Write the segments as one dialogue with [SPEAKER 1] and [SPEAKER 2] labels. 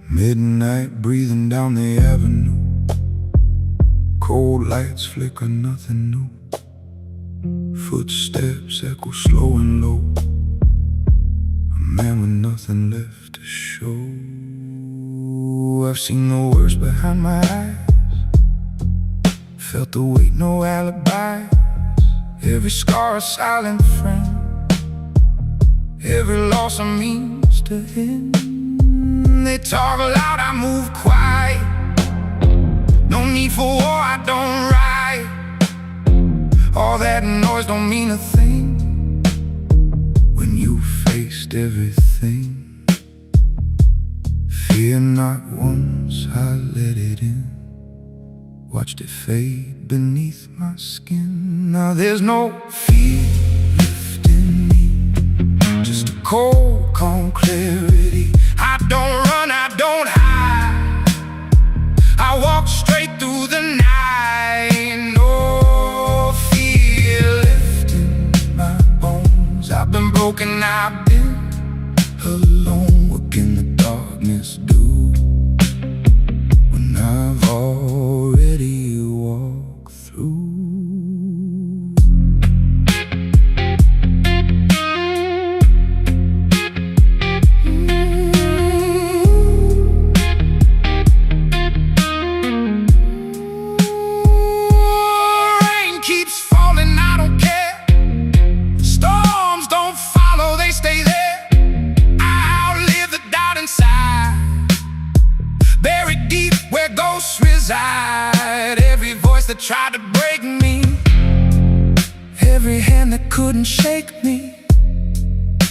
[SPEAKER 1] Midnight breathing down the avenue. Cold lights flicker, nothing new. Footsteps echo slow and low. A man with nothing left to show. I've seen the worst behind my eyes. Felt the weight, no alibis. Every scar a silent friend. Every loss a means to end. They talk loud, I move quiet. No need for war, I don't riot. All that noise don't mean a thing when you faced everything. Fear not once, I let it in. Watched it fade beneath my skin. Now there's no fear lifting me, just a cold, calm clarity. I don't run, I don't hide. I walk straight through the night. No fear lifting my bones. I've been broken, I've been alone. What can the darkness do when I've already walked through? Every voice that tried to break me, every hand that couldn't shake me,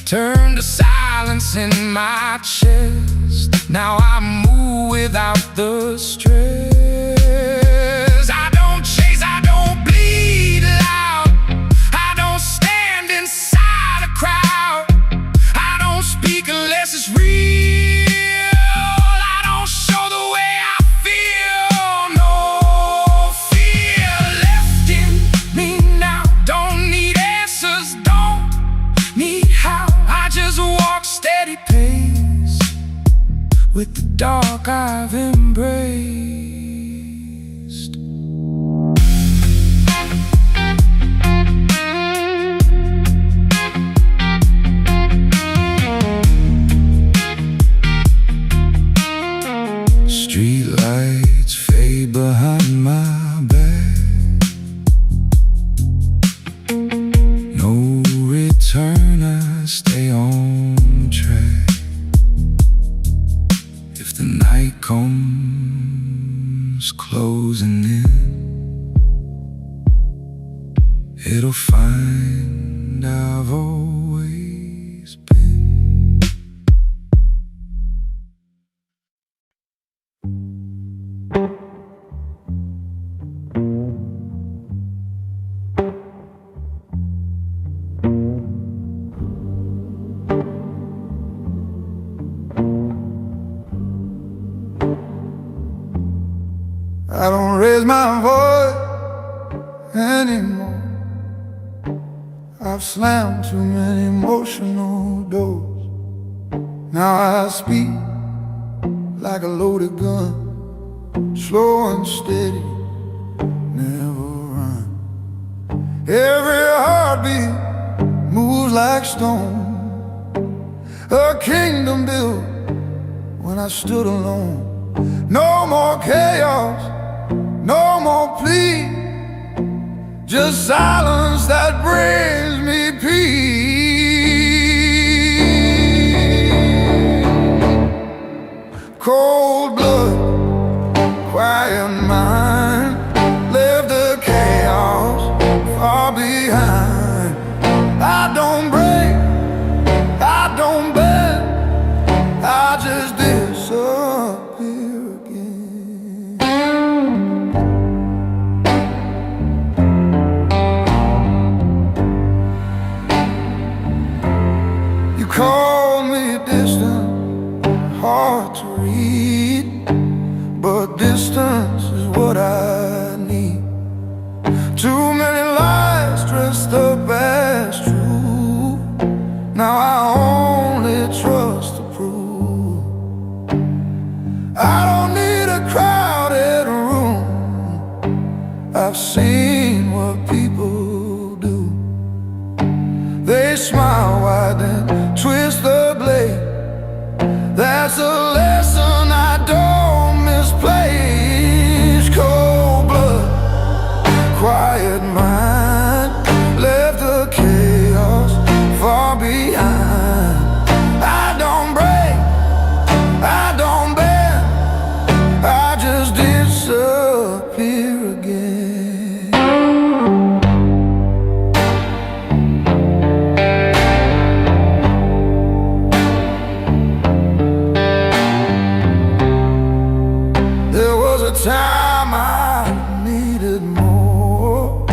[SPEAKER 1] turned to silence in my chest. Now I move without the stress. I don't chase, I don't bleed loud. I don't stand inside a crowd. I don't speak unless it's real. With the dark I've embraced. Street lights fade behind my back. No return, I stay on track. The night comes closing in, it'll find I've always been. I don't raise my voice anymore. I've slammed too many emotional doors. Now I speak like a loaded gun, slow and steady, never run. Every heartbeat moves like stone, a kingdom built when I stood alone. No more chaos, no more plea, just silence that brings me peace. Cold blood, quiet mind, left the chaos far behind. I don't break, I don't bend, I just disappear. Call me distant, hard to read, but distance is what I need. Too many lies dressed up as true. Now I only trust the proof. That's a lesson I don't misplace. Cold blood, quiet mind, left the chaos far behind. I don't break, I don't bend, I just disappear again. There was a time I needed more.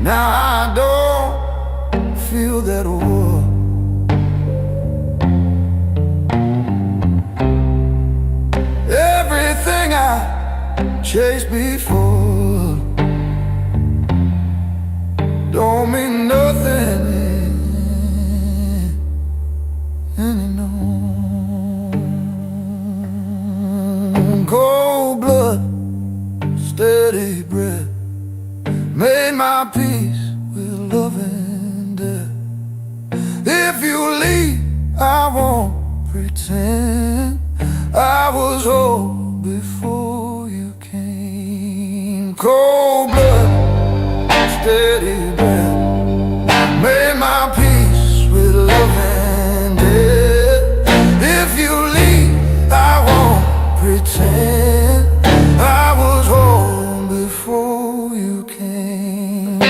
[SPEAKER 1] Now I don't feel that war. Everything I chased before don't mean nothing anymore. Cold blood, steady breath, made my peace with love and death. If you leave, I won't pretend I was whole before you came. Cold blood, steady breath, made my peace with love and death. If you leave, I won't pretend I was whole before you came.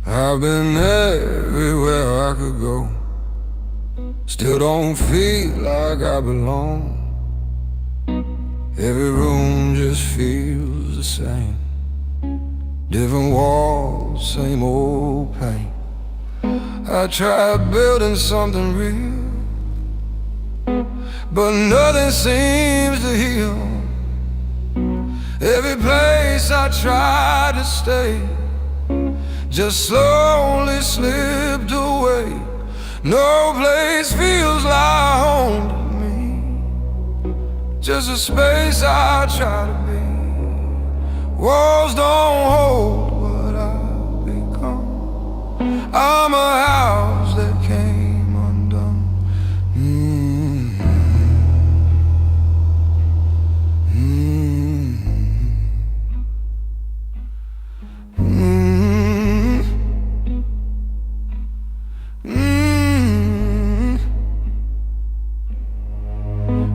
[SPEAKER 1] I've been everywhere I could go, still don't feel like I belong. Every room just feels the same, different walls, same old pain. I tried building something real, but nothing seems to heal. Every place I tried to stay just slowly slipped away. No place feels like home to me, just a space I try to be. Walls don't hold what I've become. I'm a house that came undone.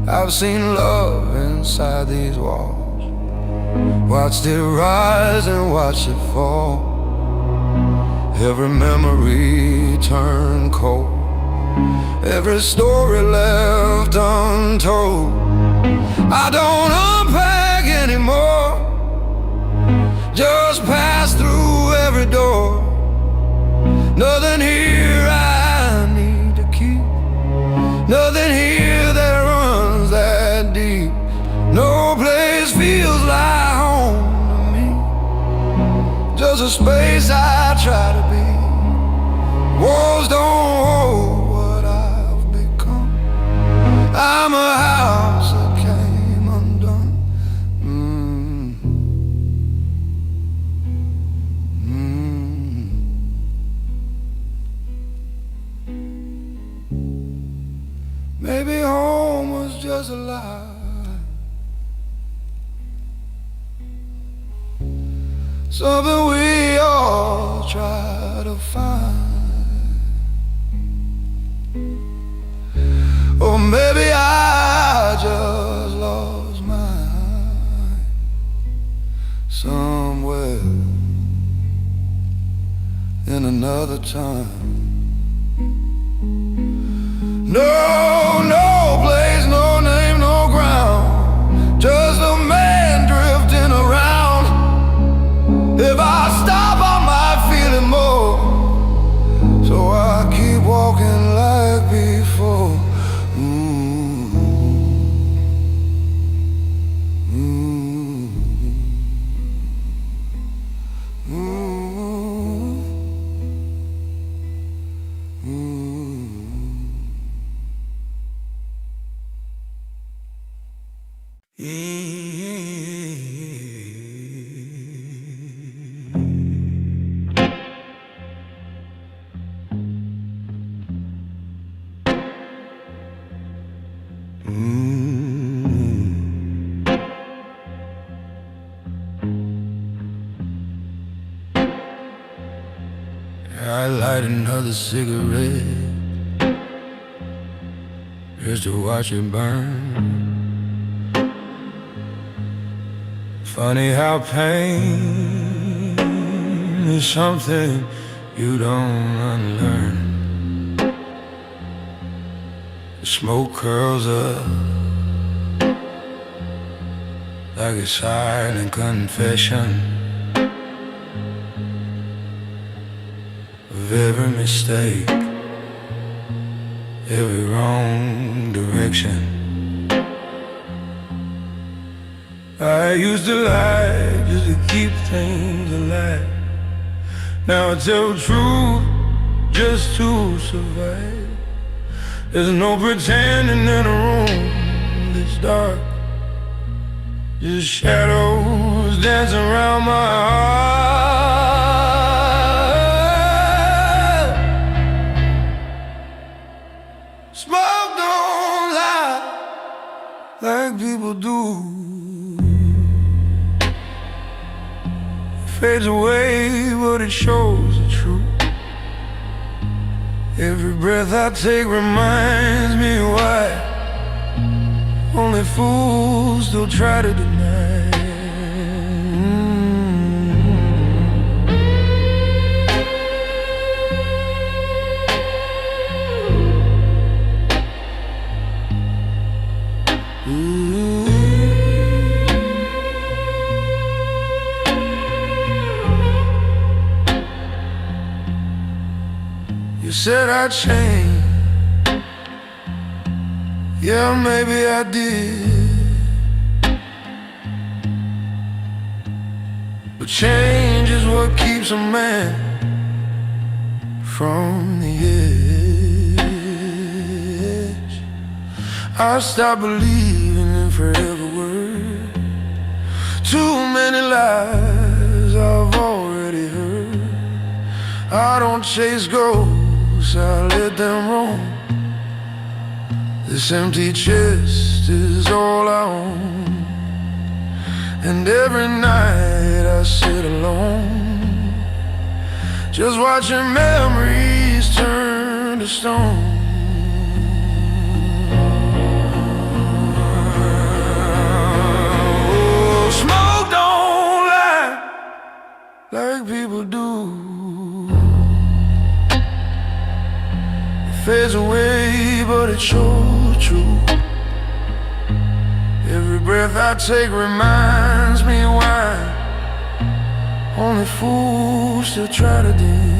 [SPEAKER 1] I've seen love inside these walls, watched it rise and watched it fall. Every memory turned cold, every story left untold. I don't unpack anymore, just pass through every door. Nothing here I need to keep, nothing here that runs that deep. No place feels like home to me, just a space I try to be. Walls don't hold what I've become. I'm a house that came undone. Maybe home was just a lie, something we all try to find. Or maybe I just lost mine somewhere in another time. No, no place, no name, no ground, just a man drifting around. I light another cigarette just to watch it burn. Funny how pain is something you don't unlearn. The smoke curls up like a silent confession of every mistake, every wrong direction. I used to lie just to keep things alive. Now I tell the truth just to survive. There's no pretending in a room that's dark, just shadows dancing around my heart. Smoke don't lie like people do. It fades away, but it shows the truth. Every breath I take reminds me why only fools still try to deny. You said I'd change. Yeah, maybe I did. But change is what keeps a man from the edge. I stopped believing in forever word. Too many lies I've already heard. I don't chase ghosts, I let them roam. This empty chest is all I own. And every night I sit alone, just watching memories turn to stone. Oh, smoke don't lie like people do. It fades away, but it's so true. Every breath I take reminds me why only fools still try to deny.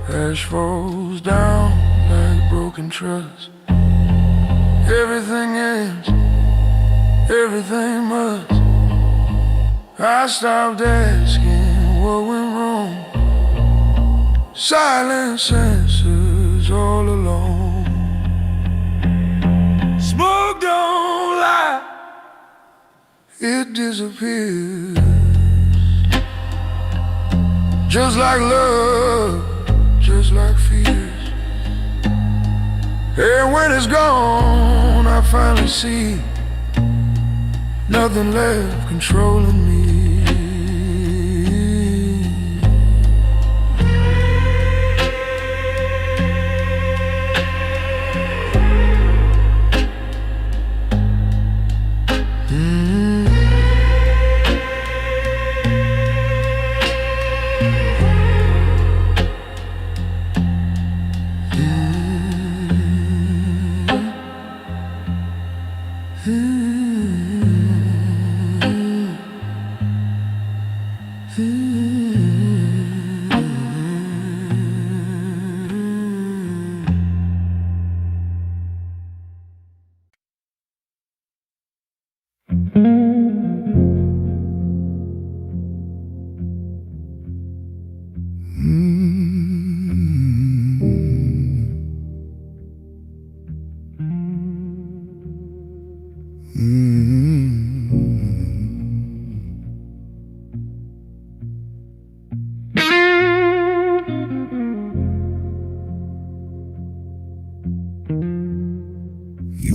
[SPEAKER 1] Ash falls down like broken trust. Everything ends, everything must. I stopped asking what went wrong. Silence answers all alone. Smoke don't lie, it disappears. Just like love, just like fears. And when it's gone, I finally see nothing left controlling me.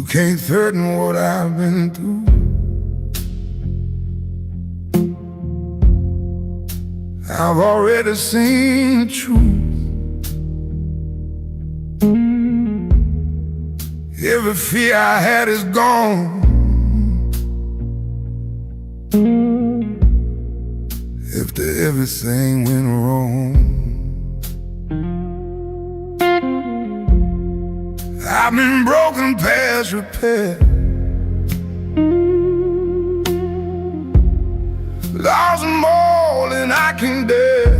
[SPEAKER 1] You can't threaten what I've been through. I've already seen the truth. Every fear I had is gone. After everything went wrong, I've been broken past repair, lost more than I can dare.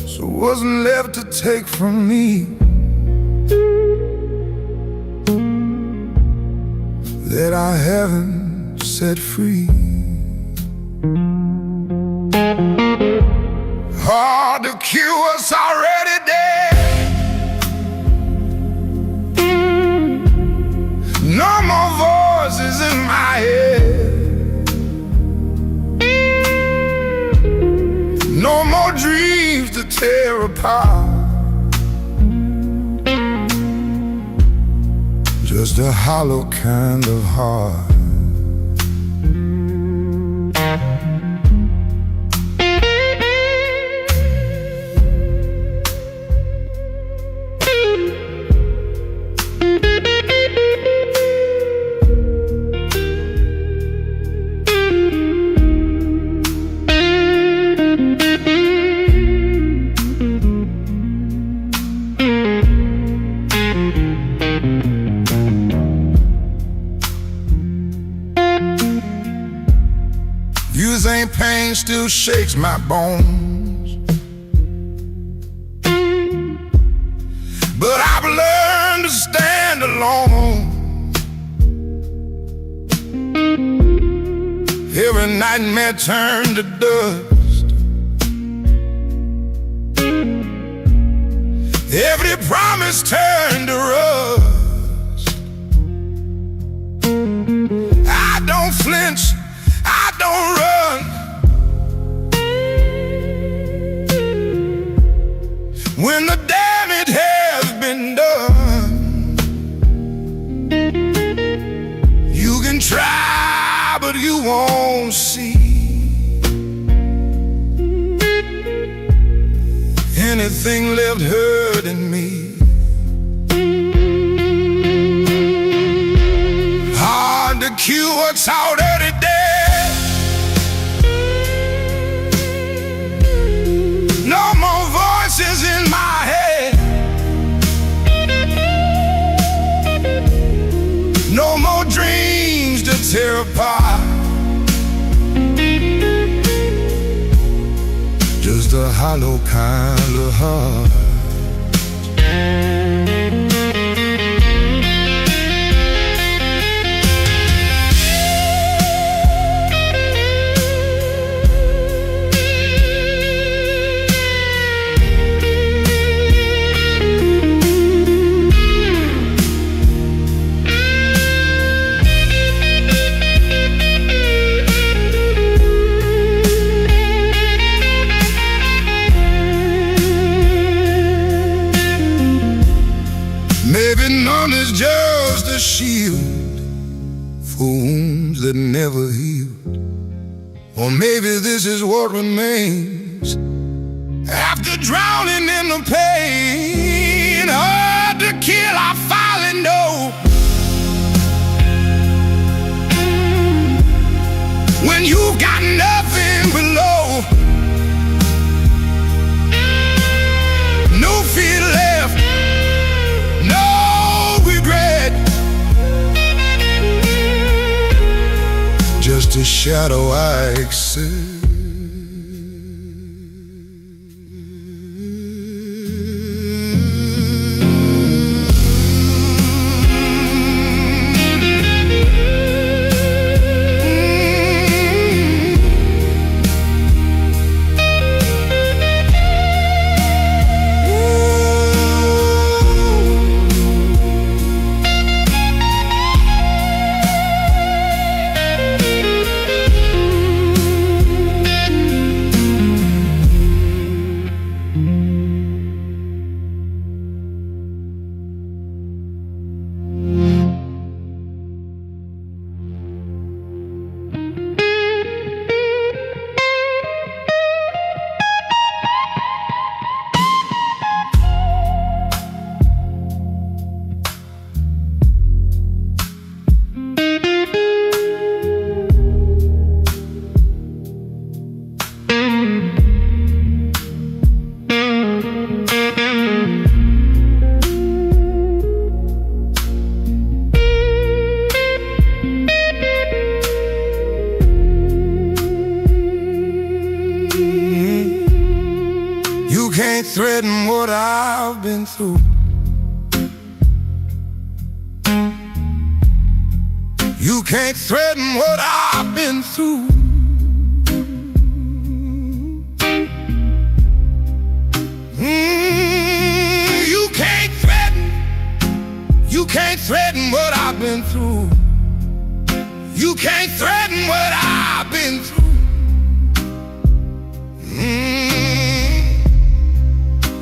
[SPEAKER 1] So what's left to take from me that I haven't set free? Hard to cure what's already dead. No more voices in my head, no more dreams to tear apart, just a hollow kind of heart. Views ain't pain, still shakes my bones, but I've learned to stand alone. Every nightmare turned to dust, every promise turned to rust. I don't flinch, I don't run. When the damage has been done, you can try, but you won't see anything left hurting me. Hard to cure what's already dead. No more voices in my head, no more dreams to tear apart, just a hollow kind of heart. Maybe none is just a shield for wounds that never healed, or maybe this is what remains after drowning in the pain. Hard to kill, I finally know. When you've got nothing below, no fear left, just a shadow I accept. threaten what I've been through. You can't threaten what I've been through. You can't threaten what I've been through. You can't threaten what I've been through.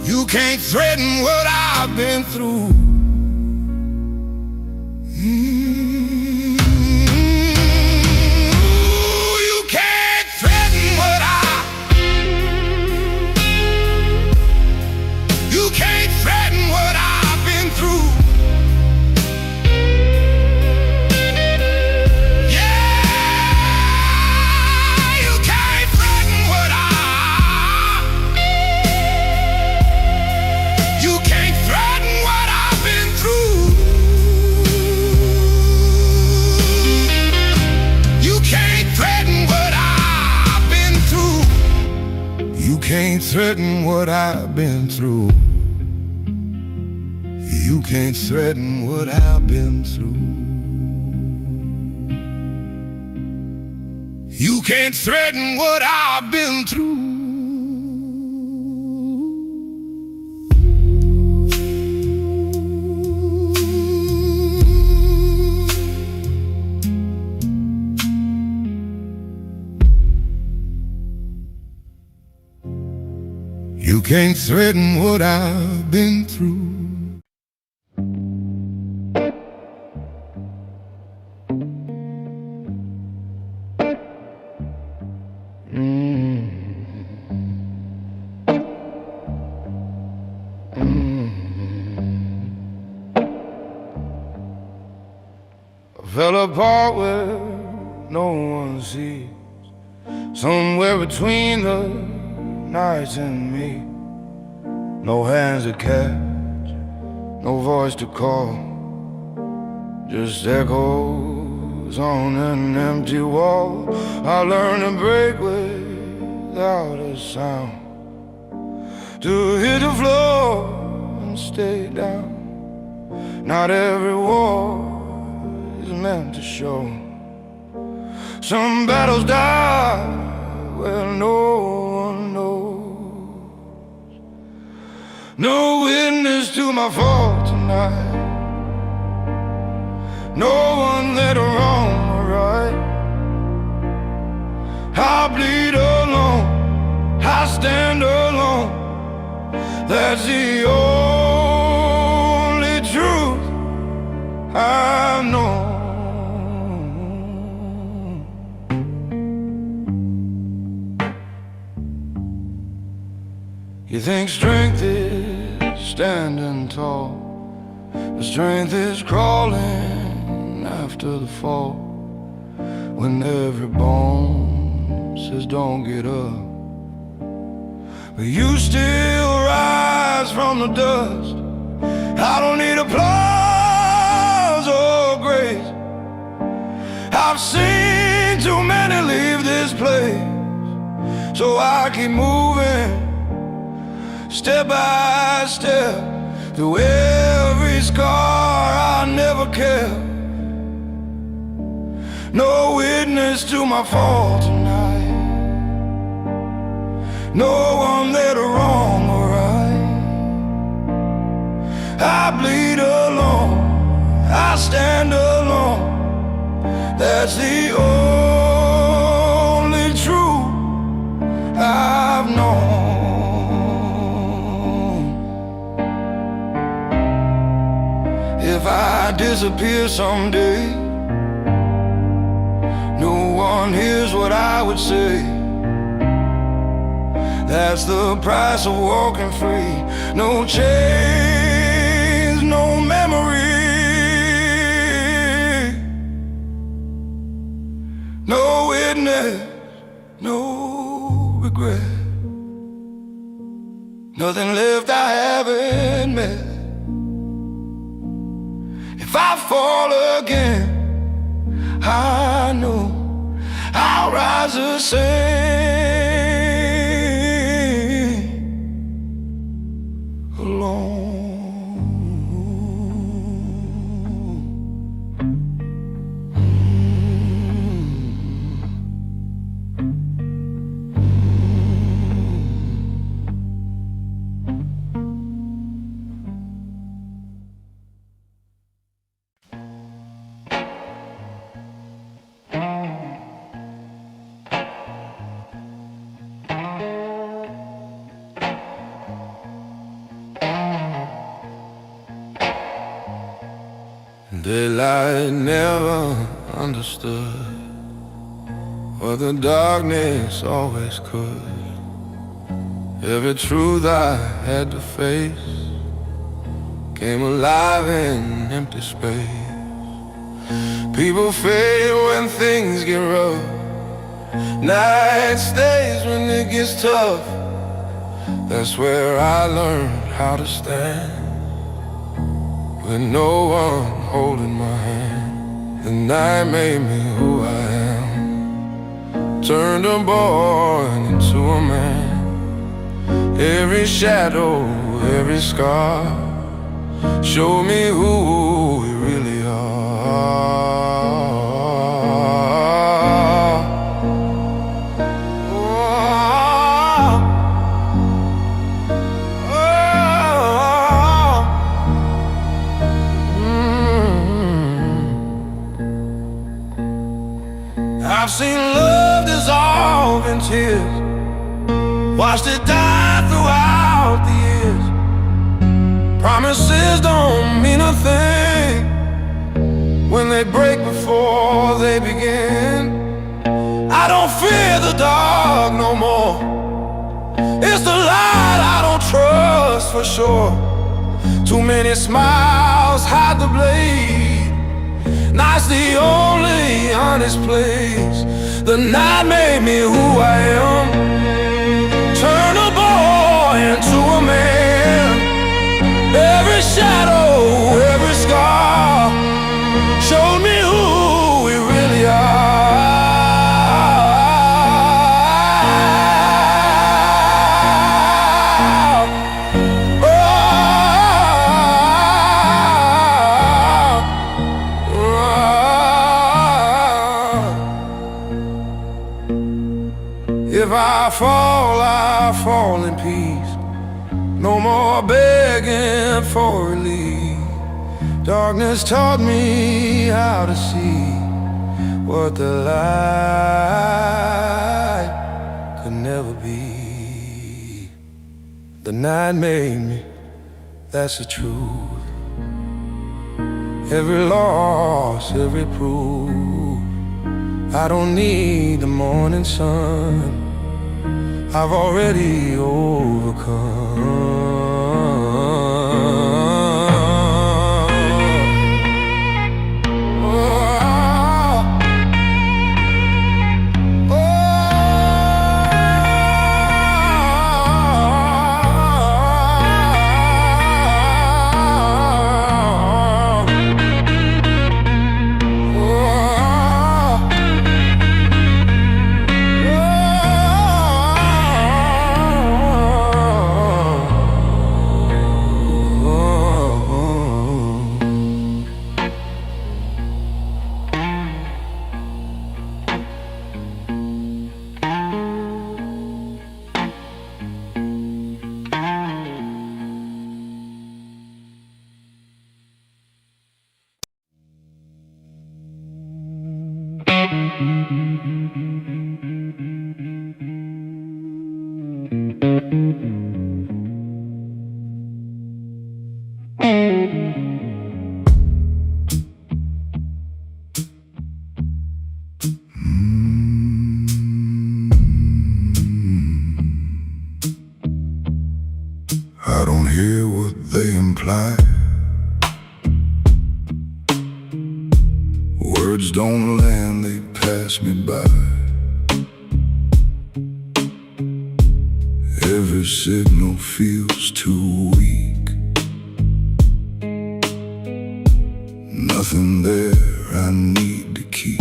[SPEAKER 1] You can't threaten what I've been through. You can't threaten what You can't threaten what I've been through. You can't threaten what I've been through. You can't threaten what I've been through. You can't threaten what I've been through. You can't threaten what I've been through. I fell apart where no one sees, somewhere between the nights and me. No hands to catch, no voice to call, just echoes on an empty wall. I learned to break without a sound, to hit the floor and stay down. Not every war is meant to show. Some battles die where no one knows. No witness to my fault tonight. No one that wrong or right. I bleed alone, I stand alone. That's the only truth I've known. You think strength is standing tall, but strength is crawling after the fall. When every bone says don't get up, but you still rise from the dust. I don't need applause or grace. I've seen too many leave this place, so I keep moving step by step, through every scar I never kept. No witness to my fall tonight. No one there to wrong or right. I bleed alone, I stand alone. That's the only truth I've known. If I disappear someday, no one hears what I would say. That's the price of walking free. No chains, no memory, no witness, no regret. Nothing left I haven't met. If I fall again, I know I'll rise the same. Daylight never understood what the darkness always could. Every truth I had to face came alive in empty space. People fade when things get rough. Night stays when it gets tough. That's where I learned how to stand, with no one holding my hand. The night made me who I am, turned a boy into a man. Every shadow, every scar showed me who we really are. I've seen love dissolve in tears, watched it die throughout the years. Promises don't mean a thing when they break before they begin. I don't fear the dark no more. It's the light I don't trust for sure. Too many smiles hide the blade. Night's the only honest place. The night made me who I am, turn a boy into a man. Every shadow, every scar showed me who we really are. If I fall in peace. No more begging for relief. Darkness taught me how to see what the light could never be. The night made me, that's the truth. Every loss, every proof. I don't need the morning sun, I've already overcome. I don't hear what they imply. Words don't land, they pass me by. Every signal feels too weak. Nothing there I need to keep.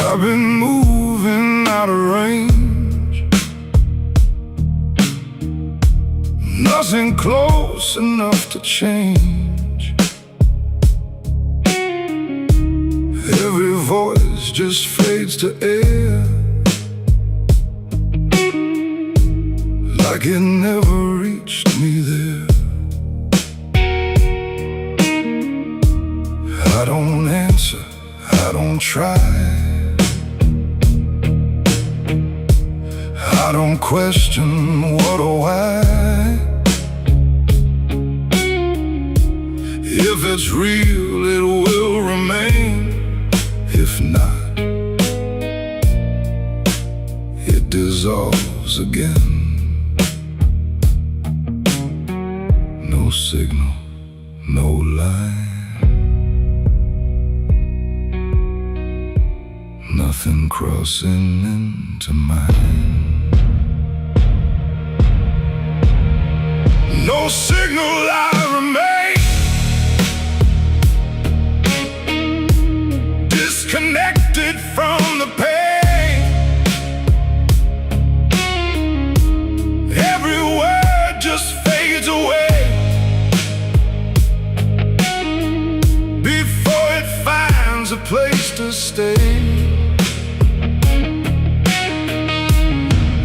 [SPEAKER 1] I've been moving out of range, nothing close enough to change. Every voice just fades to air, like it never reached me there. I don't answer, I don't try, I don't question what or why. it's real, it will remain. If not, it dissolves again. No signal, no line, nothing crossing into mine. No signal, I remain disconnected from the pain. Every word just fades away before it finds a place to stay.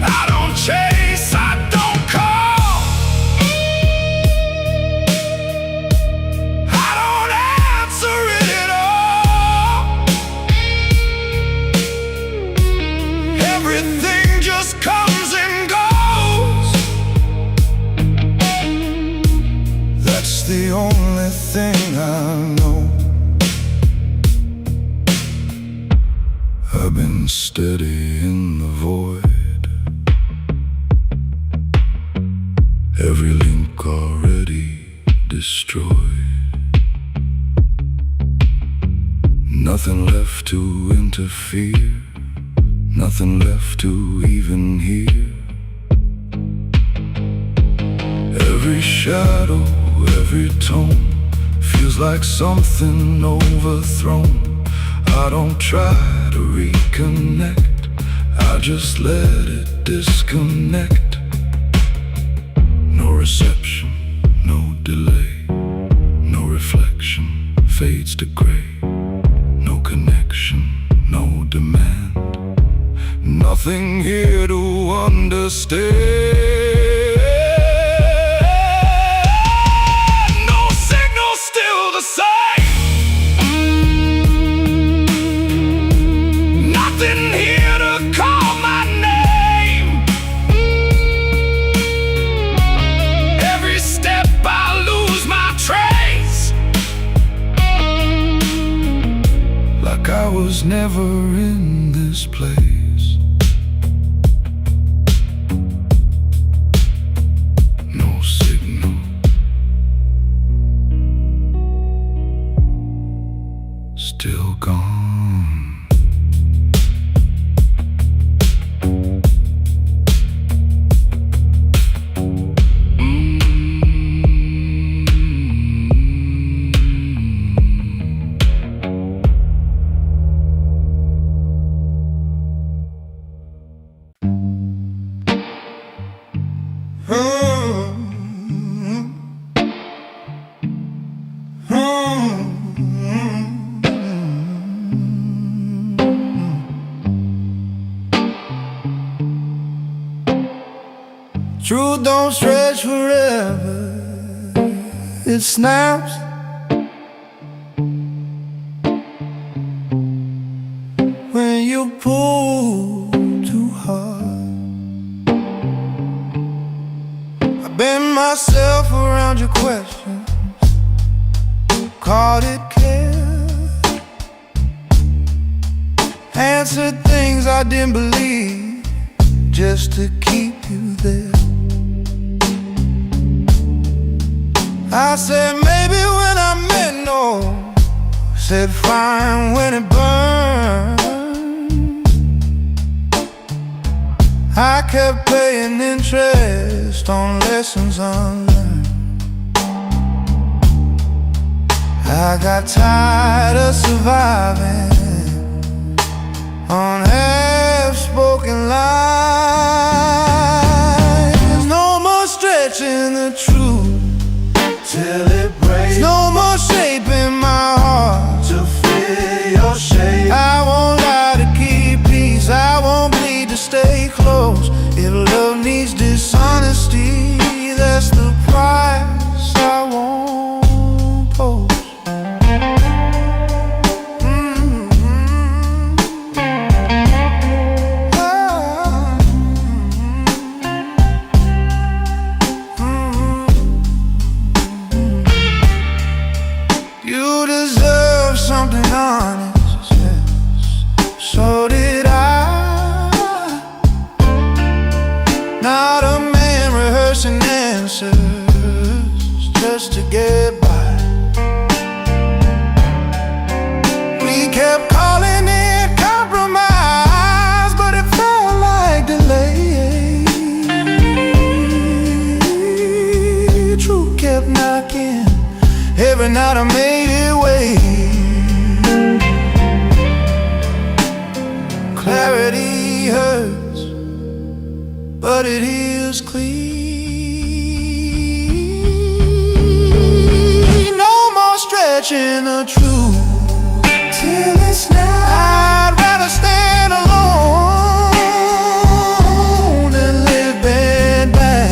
[SPEAKER 1] I don't chase, I don't call, I don't answer it at all. Everything just comes and goes. That's the only thing I know. I've been steady in the void, every link already destroyed. Nothing left to interfere, nothing left to even hear. Every shadow, every tone feels like something overthrown. I don't try to reconnect, I just let it disconnect. No reception, no delay, no reflection fades to gray. No connection, no demand, nothing here to understand. No signal, still the same. Nothing here to call my name. Every step I lose my trace, like I was never in this place. No signal, still gone. Truth don't stretch forever, it snaps. When you pull too hard. I bend myself around your questions, called it care, answered things I didn't believe just to keep you there. I said maybe when I meant no, said fine when it burned. I kept paying interest on lessons unlearned. I got tired of surviving on half-spoken lies. No more stretching the truth till it breaks. No more shaping my heart to fit your shape. I won't lie to keep peace, I won't bleed to stay close. If love needs dishonesty, that's the price I won't post. just to get by. We kept calling it compromise, but it felt like delay. Truth kept knocking. Every night I made it wait. Clarity hurts, but it heals clean. No more stretching the truth till it's now. I'd rather stand alone than live bed by.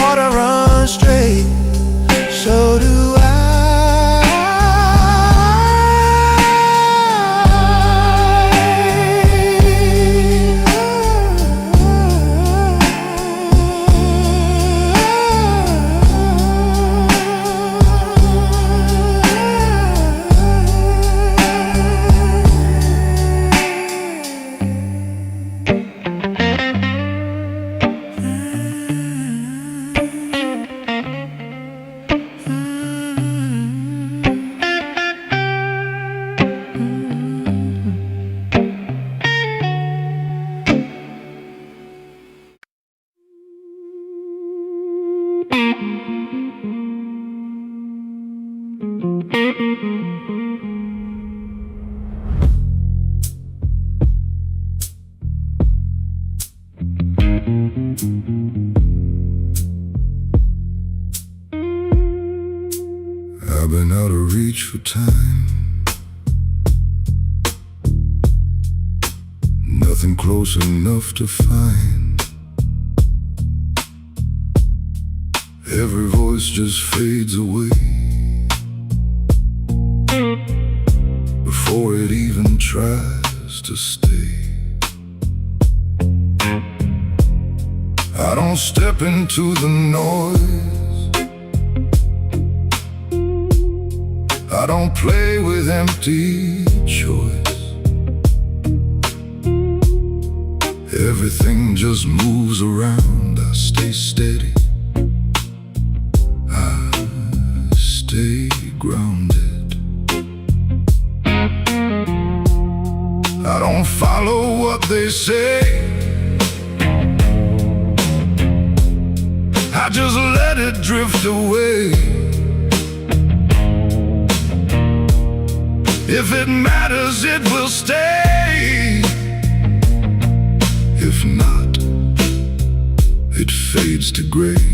[SPEAKER 1] Water runs straight, so do I. I've been out of reach for time. Nothing close enough to find. Every voice just fades away before it even tries to stay. I don't step into the noise. I don't play with empty choice. Everything just moves around. I stay steady. I stay grounded. I don't follow what they say. I just let it drift away. If it matters, it will stay. If not, it fades to gray.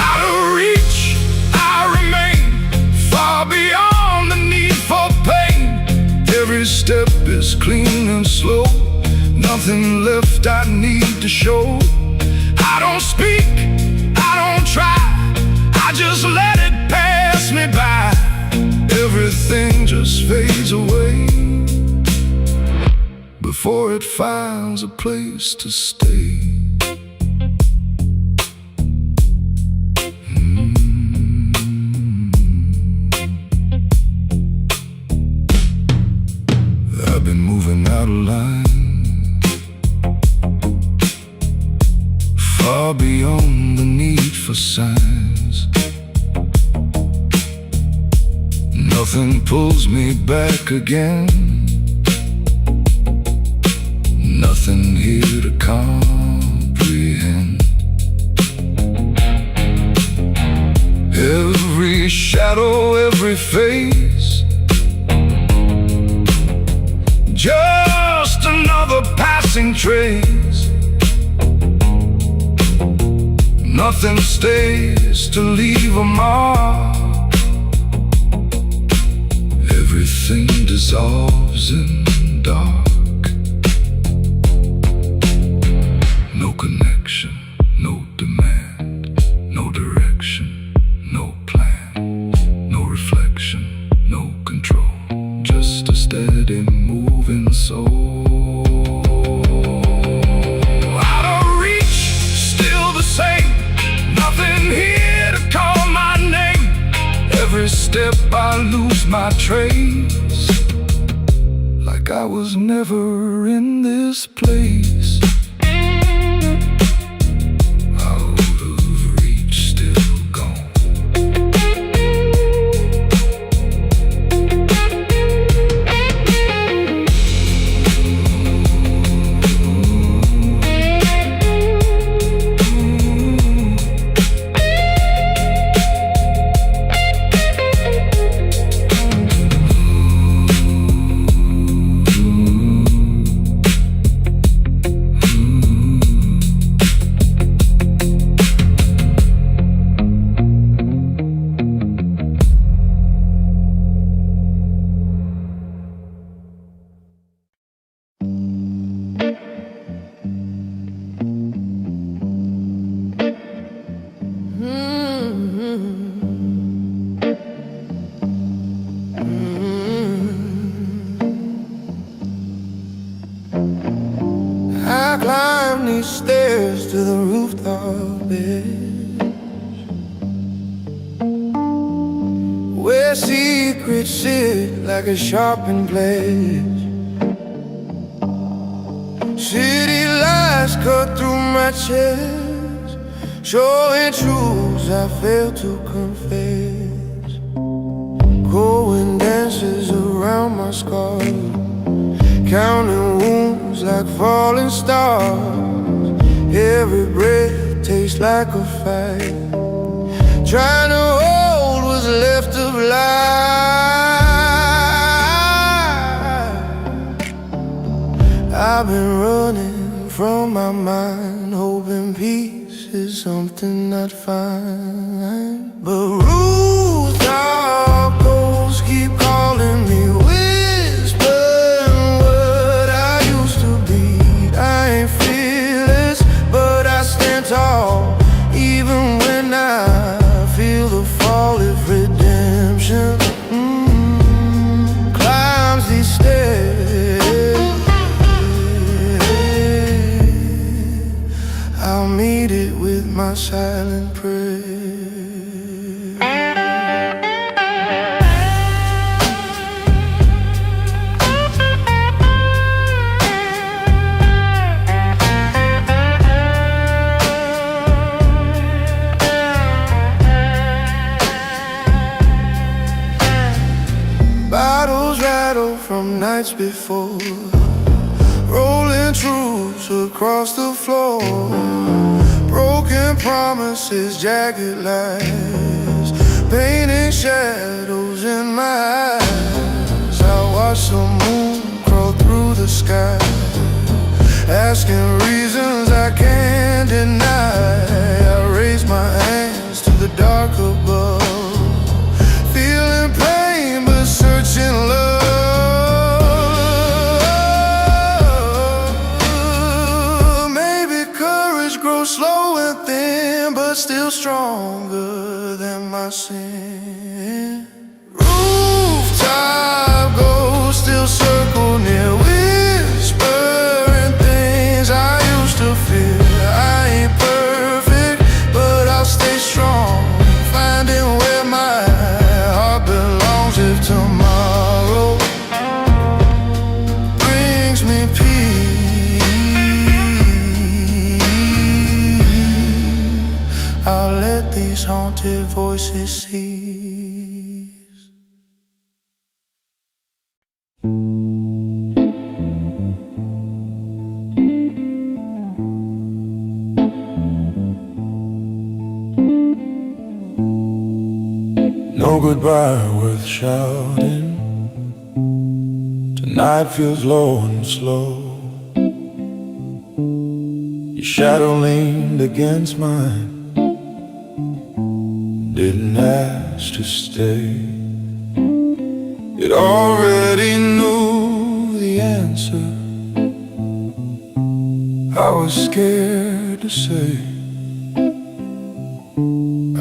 [SPEAKER 1] Out of reach, I remain far beyond the need for pain. Every step is clean and slow. Nothing left I need to show. I don't speak, I don't try. I just let it pass me by. Everything just fades away before it finds a place to stay. I've been moving out of line, far beyond the need for signs. Nothing pulls me back again. Nothing here to comprehend. Every shadow, every face, just another passing trace. Nothing stays to leave a mark. Everything dissolves in dark. No connection, no demand, no direction, no plan, no reflection, no control. Just a steady moving soul. Out of reach, still the same. Nothing here to call my name. Every step I lose my trace, like I was never in this place. stairs to the rooftop bed, where secrets sit like a sharpened blade. City lights cut through my chest, showing truths I failed to confess. Cold wind dances around my scars, counting wounds like falling stars. Every breath tastes like a fight, trying to hold what's left of life. I've been running from my mind, hoping peace is something I'd find. But rooftop ghosts keep calling me, whispering what I used to be. I ain't fearless, but I stand tall, even when I feel the fall of redemption climbs these stairs. I'll meet it with my silent prayer. Bottles rattle from nights before, rolling truths across the floor. Broken promises, jagged lies, painting shadows in my eyes. I watch the moon crawl through the sky, asking reasons I can't deny. I raise my hands to the dark above, feeling pain but searching love. Maybe courage grows slow and thin, but still stronger than my sin. Rooftop ghosts still circle near, whispering things I used to fear. I ain't perfect, but I'll stay strong, finding where my heart belongs. If tomorrow brings me peace, I'll let these haunted voices cease. No goodbye worth shouting, tonight feels low and slow. Your shadow leaned against mine, didn't ask to stay. It already knew the answer, I was scared to say.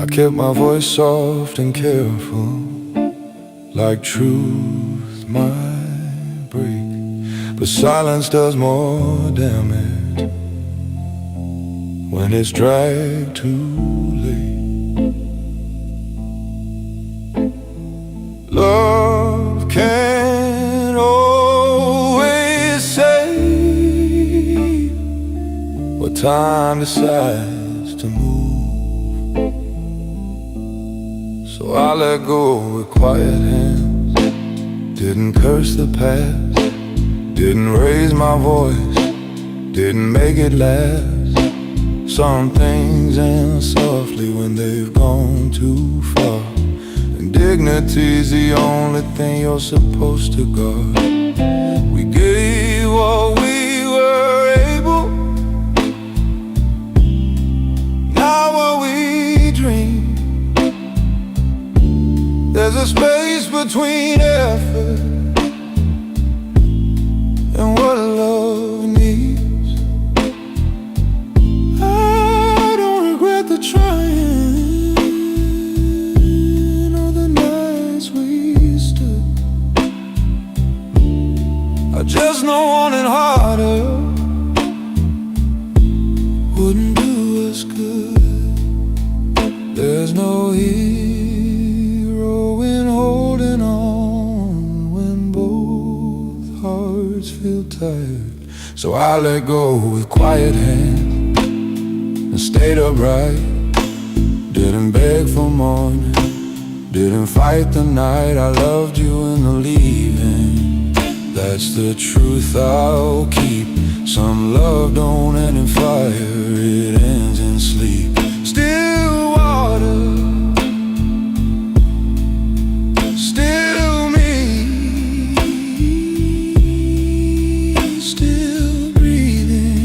[SPEAKER 1] I kept my voice soft and careful, like truth might break, but silence does more damage when it's dragged too late. Love can't always save what time decides to move. So I let go with quiet hands, didn't curse the past, didn't raise my voice, didn't make it last. Some things end softly when they've gone too far, and dignity's the only thing you're supposed to guard. We gave what we were able, now what we dream. There's a space between effort and what love needs. I don't regret the trying or the nights we stood. I just know wanting harder wouldn't do us good. There's no hero in holding on when both hearts feel tired. So I let go with quiet hand and stayed upright. Didn't beg for morning, didn't fight the night. I loved you in the leaving, that's the truth I'll keep. Some love don't end in fire, it ends in sleep. Still water, still me, still breathing.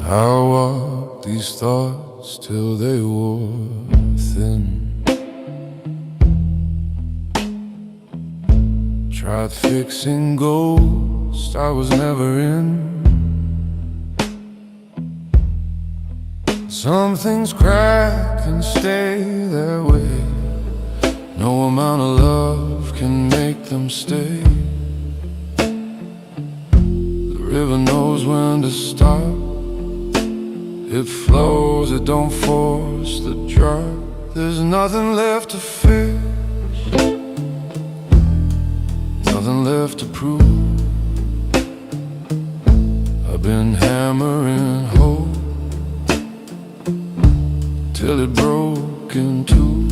[SPEAKER 1] I walked these thoughts till they wore thin. Tried fixing ghosts I was never in. Some things crack and stay that way. No amount of love can make them stay. The river knows when to stop. It flows, it don't force the drop. There's nothing left to fix, nothing left to prove. I've been hammering hope till it broke in two.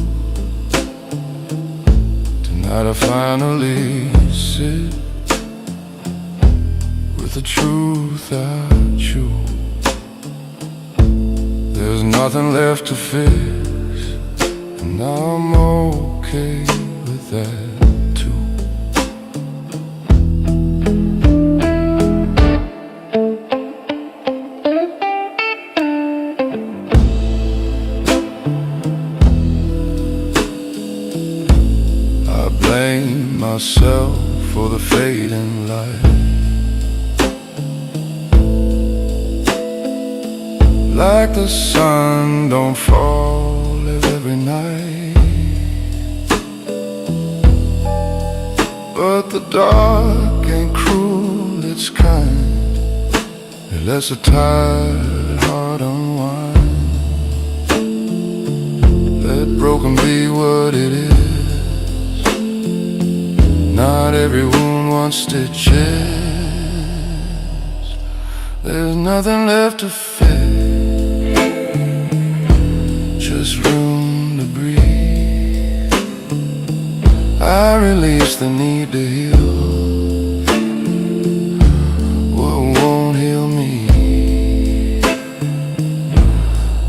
[SPEAKER 1] Tonight I finally sit with the truth I chew. There's nothing left to fix, and I'm okay with that too. I blame myself for the fading light. Like the sun don't fall every night, but the dark ain't cruel, it's kind. It lets a tired heart unwind. Let broken be what it is. Not every wound wants stitches. There's nothing left to fix, just room to breathe. I release the need to heal what won't heal me.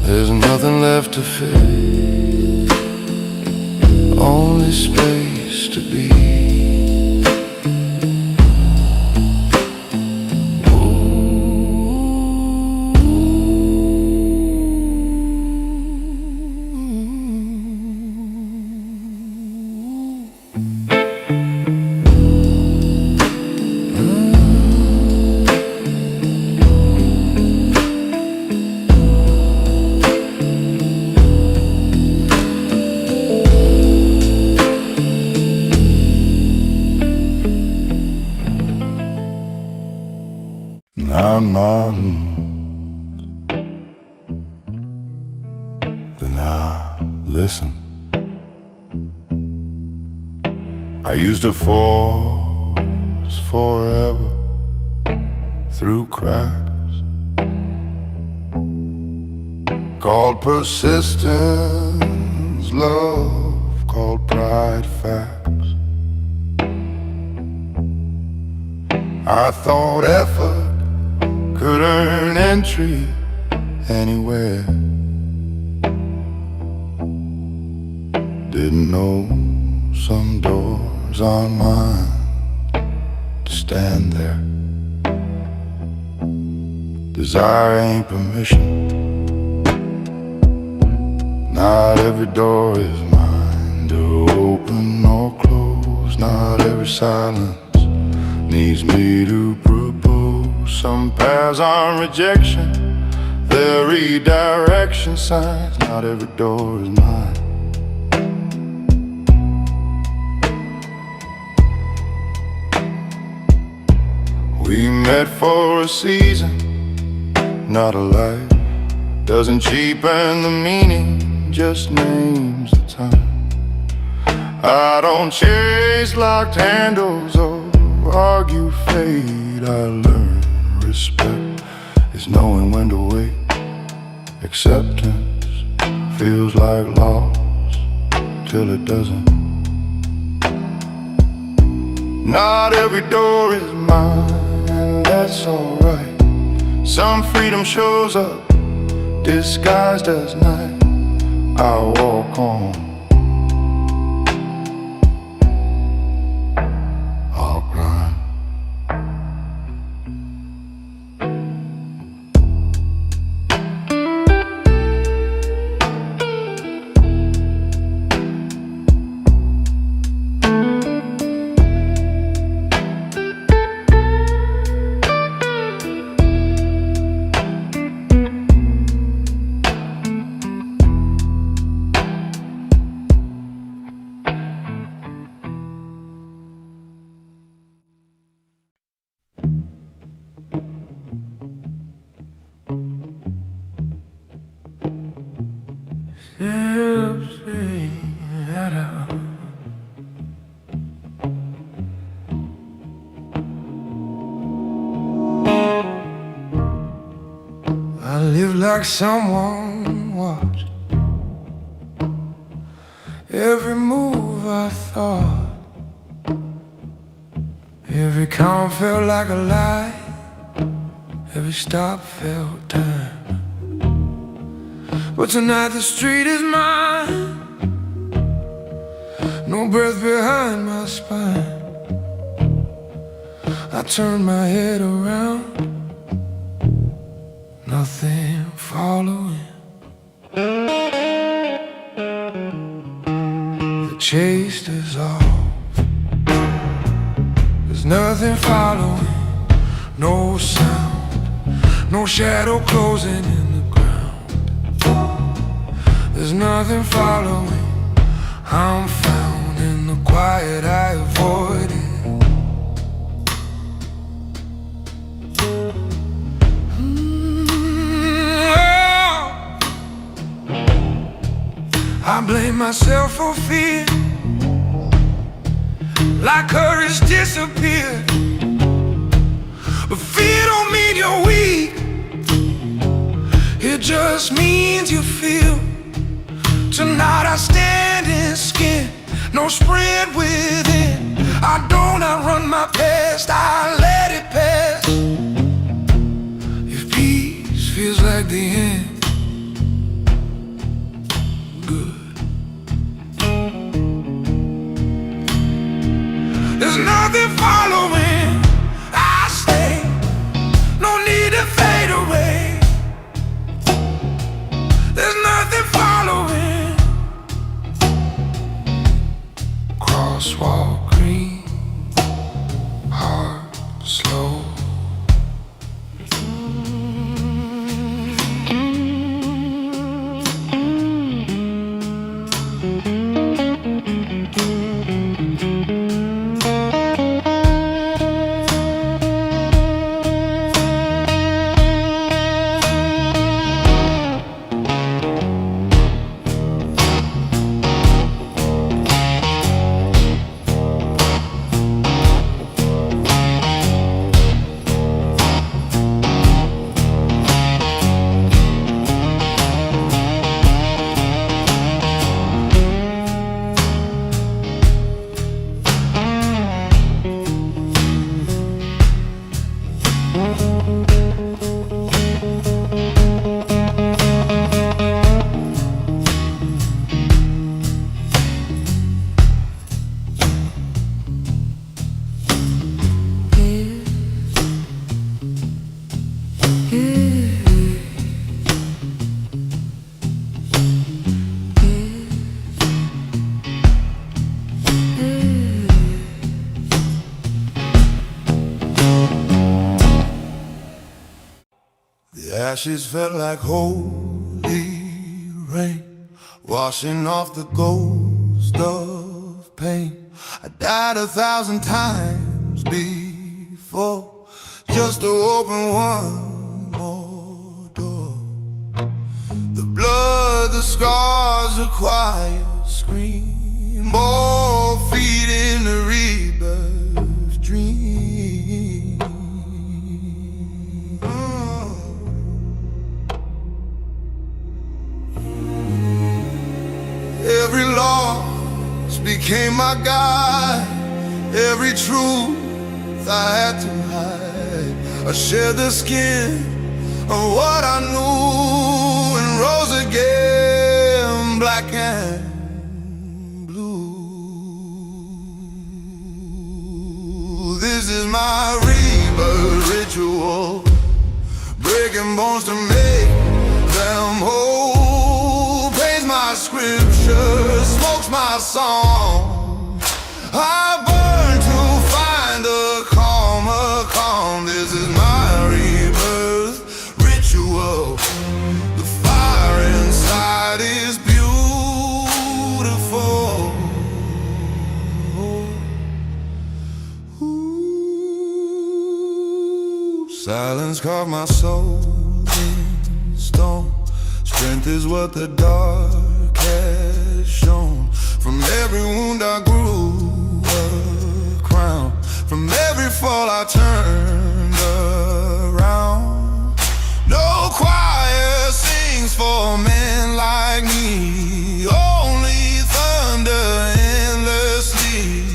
[SPEAKER 1] There's nothing left to fix, only space to be. Then I listen. I used to force forever through cracks, called persistence love, called pride facts. I thought effort could earn entry anywhere. Didn't know some doors aren't mine. stand there. Desire ain't permission. Not every door is mine to open or close. Not every silence needs me to propose. Some paths are rejection, they're redirection signs. Not every door is mine. We met for a season, not a life. Doesn't cheapen the meaning, just names the time. I don't chase locked handles or argue fate. I learn respect is knowing when to wait. Acceptance feels like loss till it doesn't. Not every door is mine, and that's alright. Some freedom shows up disguised as night. I walk on, I'll grind.
[SPEAKER 2] I live like someone watched every move I thought. Every count felt like a lie, every stop felt time. But tonight the street is mine, no breath behind my spine. I turn my head around, nothing following. The chase dissolves, there's nothing following. No sound, no shadow closing in the ground. There's nothing following. I'm found in the quiet I avoided. I blame myself for fear, like courage disappeared. But fear don't mean you're weak, it just means you feel. Tonight I stand in skin, no sprint within. I don't outrun my past, I let it pass. If peace feels like the end, there's nothing following. I stay, no need to fade away. There's nothing following. Crosswalk green, ashes felt like holy rain, washing off the ghost of pain. I died 1,000 times before, just to open one more door. The blood, the scars, the quiet scream, all feed in the rebirth dream. Every loss became my guide, every truth I had to hide. I shed the skin of what I knew and rose again, black and blue. This is my rebirth ritual, breaking bones to make them whole. Paints my scripture, smokes my song. I burn to find a calm. This is my rebirth ritual. The fire inside is beautiful. Ooh, silence carved my soul in stone. Strength is what the dark has shown. From every wound I grew a crown. From every fall I turned around. No choir sings for men like me, only thunder endlessly.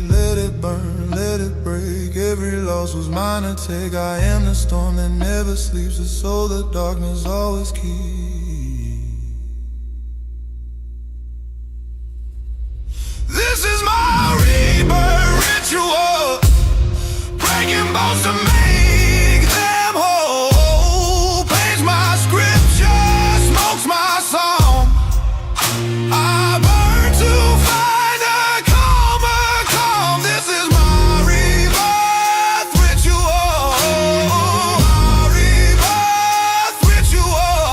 [SPEAKER 2] Let it burn, let it break. Every loss was mine to take. I am the storm that never sleeps, the soul that darkness always keeps. This is my rebirth ritual, breaking bones to make them whole. Paints my scripture, smokes my song. I burn to find a calm. This is my rebirth ritual, my rebirth ritual.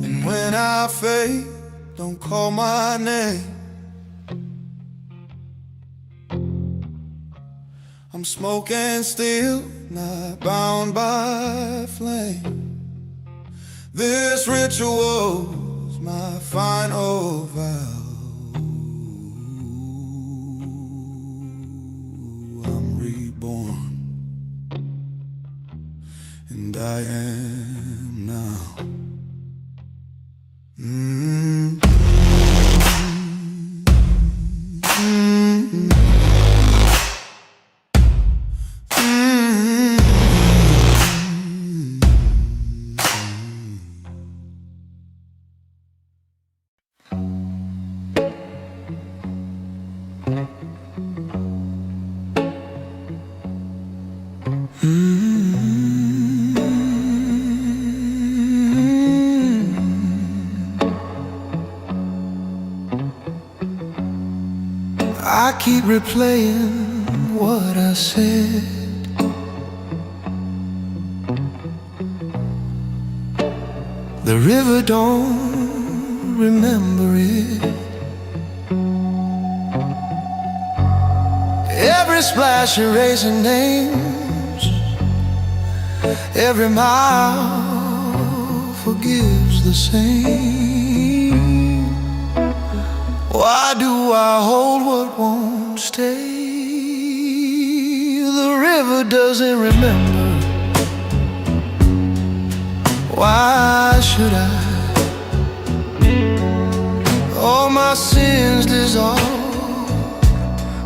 [SPEAKER 2] And when I fade, don't call my name. I'm smoking still, not bound by flame. This ritual's my final vow. I'm reborn, and I am now. I keep replaying what I said. The river don't remember it. Every splash erasing names, every mile forgives the same. Why do I hold what won't stay? The river doesn't remember. Why should I? All my sins dissolve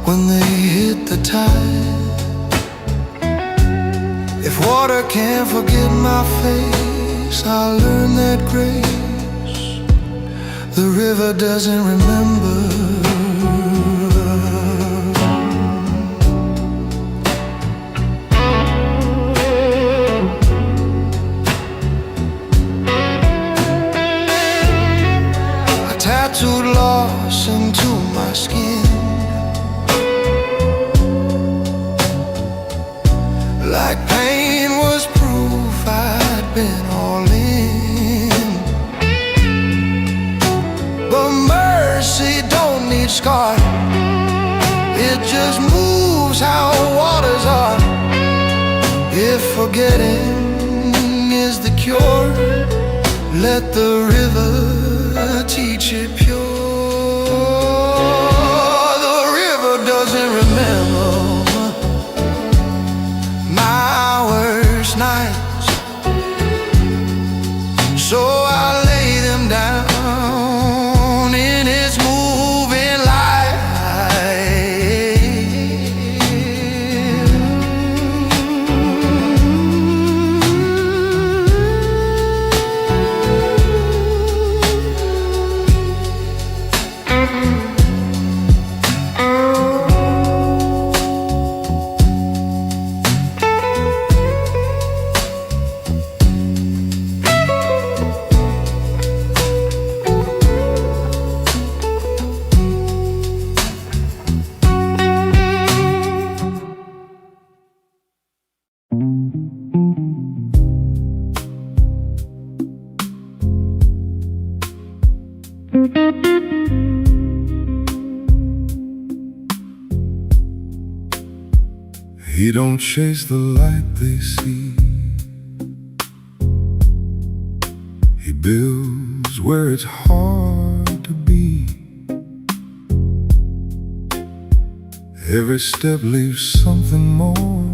[SPEAKER 2] when they hit the tide. If water can't forget my face, I'll learn that grace. The river doesn't remember. gratitude lost into my skin. Like pain was proof I'd been all in. But mercy don't need scar. It just moves how waters are. If forgetting is the cure, let the river teach it pure. The river doesn't remember my worst nights, so I lay them down in its moving light.
[SPEAKER 1] He don't chase the light they see. He builds where it's hard to be. Every step leaves something more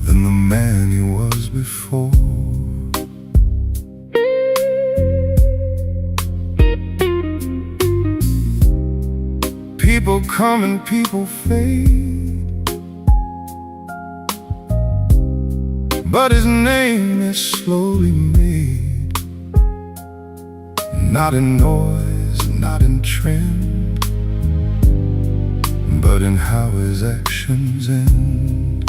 [SPEAKER 1] than the man he was before. People come and people fade, but his name is slowly made. Not in noise, not in trend, but in how his actions end.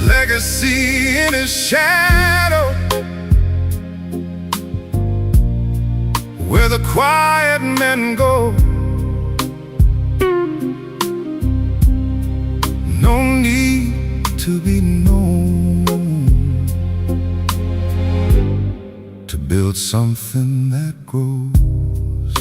[SPEAKER 1] Legacy in his shadow, where the quiet men go. No need to be known to build something that grows.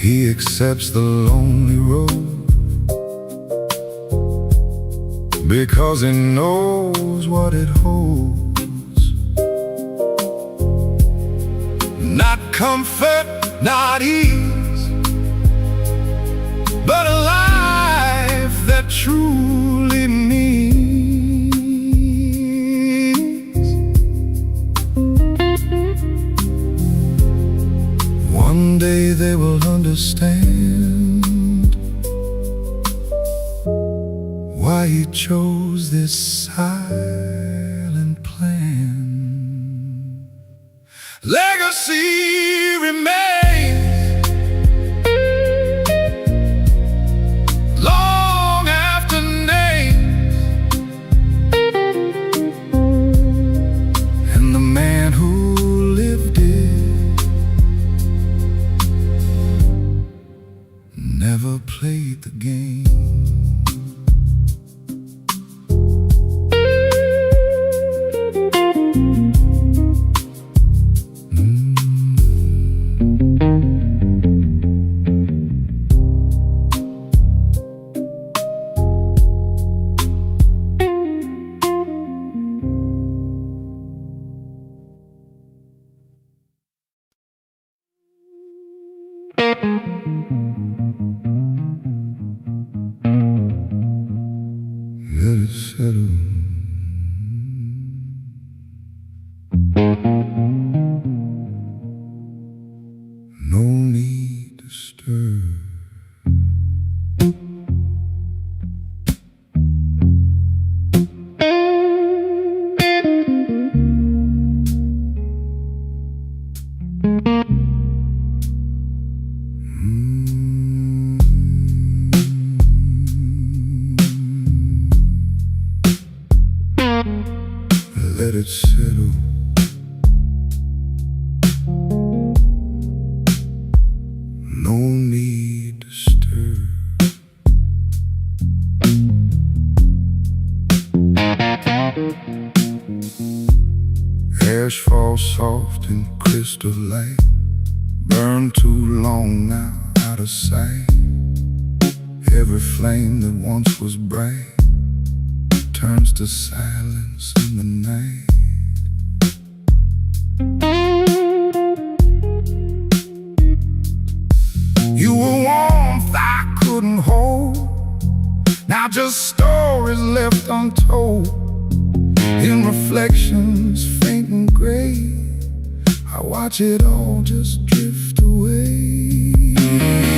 [SPEAKER 1] He accepts the lonely road because he knows what it holds. Not comfort, not ease, but a life that truly means. One day they will understand why he chose this silent plan. Legacy remains long after names, and the man who lived it never played the game. Let it settle. No need to stir. settle. No need to stir. Ash falls soft in crystal light. Burned too long now, out of sight. Every flame that once was bright turns to silence in the night. You were warmth I couldn't hold, now just stories left untold. In reflections faint and gray, I watch it all just drift away.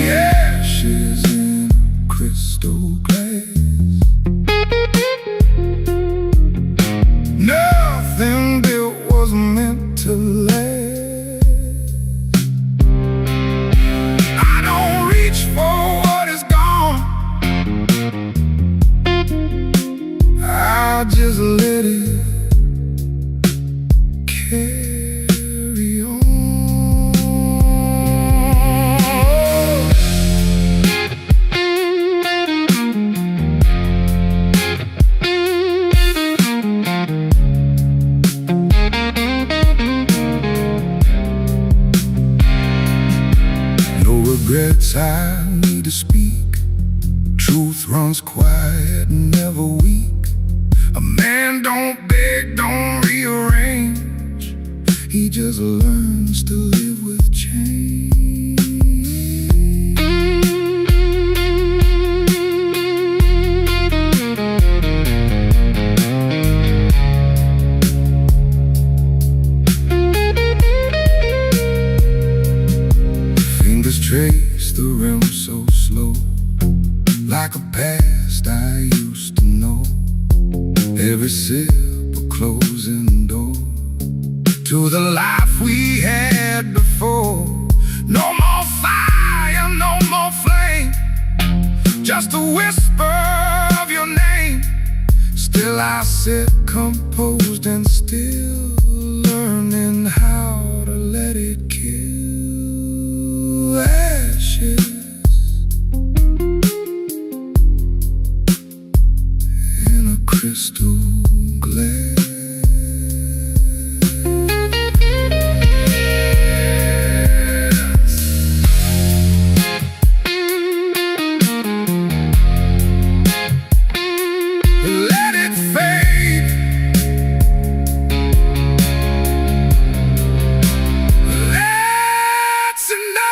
[SPEAKER 1] Ashes in a crystal glass. Nothing built was meant to last. I don't reach for what is gone, I just let it carry on. No regrets I need to speak. Truth runs quiet, never weak. A man don't beg, don't rearrange. He just learns to live with change. Fingers trace the rim so slow, like a past I used to know. Every sip a closing door to the life we had before. No more fire, no more flame, just a whisper of your name. Still I sit composed and still, learning how to let it kill. Ashes in a crystal glass. Let it fade. That's enough.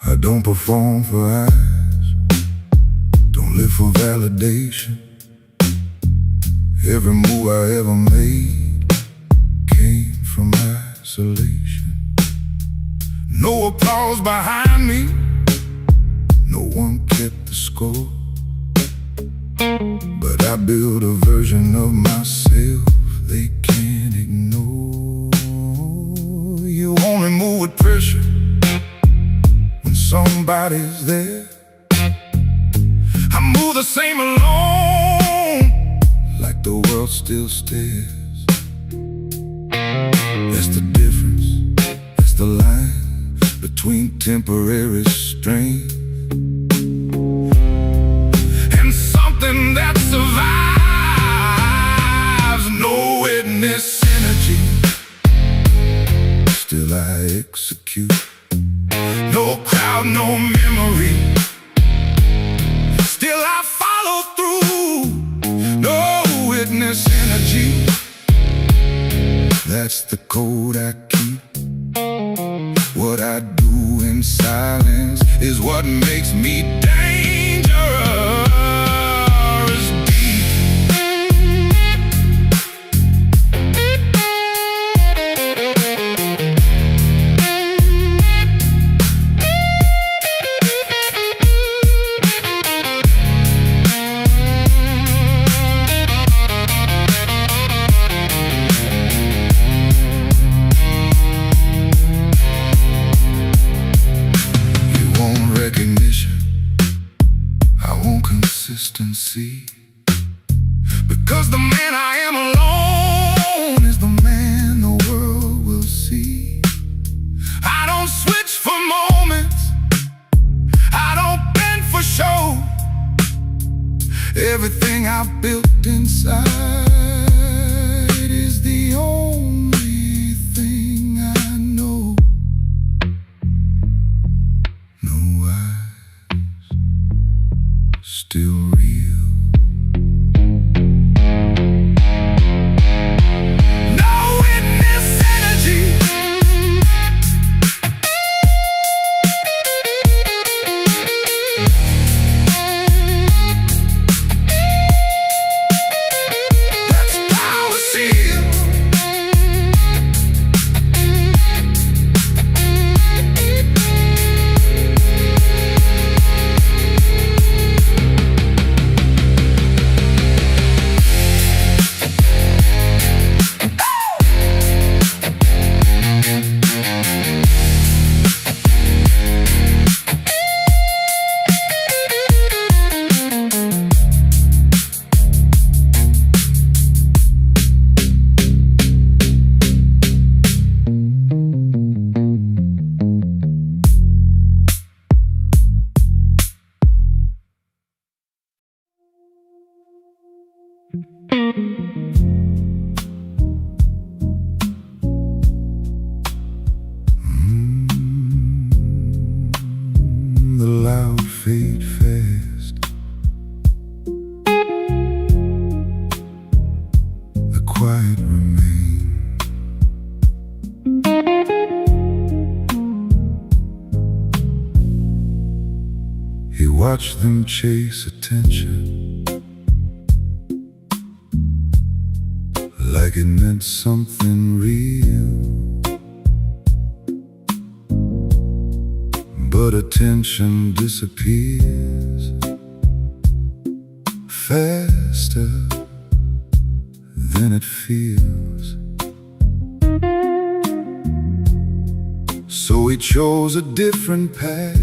[SPEAKER 1] I don't perform for eyes, don't live for validation. Every move I ever made came from isolation. No applause behind me, no one kept the score. But I built a version of myself they can't ignore. You only move with pressure when somebody's there. I move the same alone, like the world still stares. That's the difference, that's the line between temporary strength and something that survives. No witness energy, still I execute. No crowd, no memory, witness energy. That's the code I keep. What I do in silence is what makes me dangerous deep. Recognition, I want consistency, because the man I am alone is the man the world will see. I don't switch for moments, I don't bend for show. Everything I've built inside is the only thing I know. Still real. No witness energy. That's power seal. The loud fade fast, the quiet remain. He watched them chase attention like it meant something real. But attention disappears faster than it feels. So he chose a different path,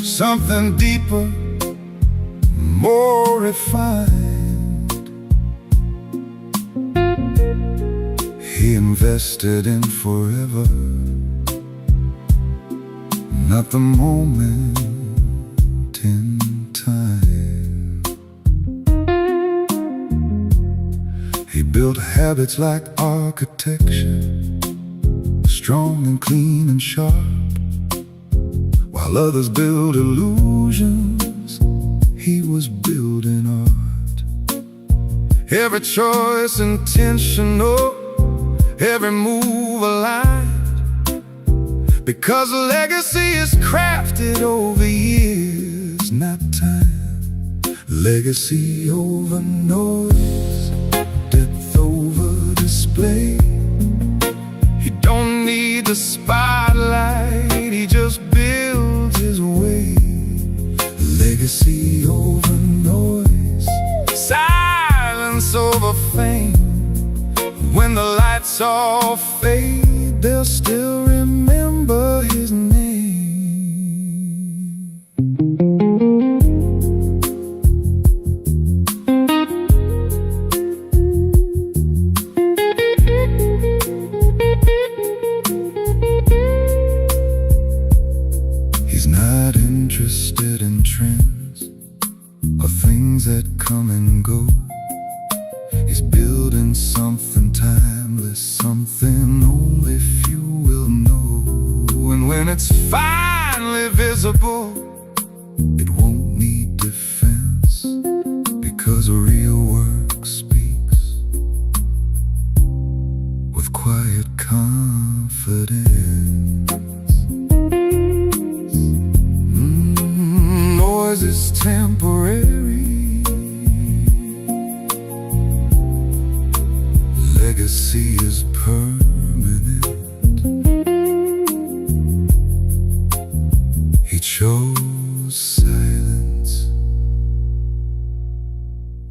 [SPEAKER 1] something deeper, more refined. He invested in forever, not the moment in time. He built habits like architecture, strong and clean and sharp, while others build illusions. He was building art. Every choice intentional, every move aligned, because legacy is crafted over years, not time. Legacy over noise, depth over display. He don't need the spotlight, he just builds his way. Legacy over noise, silence over fame. When the lights all fade, they'll still remember his name. He's not interested in trends or things that come and go. He's building something timeless, something only few will know. And when it's finally visible, it won't need defense, because 'cause real work speaks with quiet confidence. Noise is temporary, legacy is permanent. He chose silence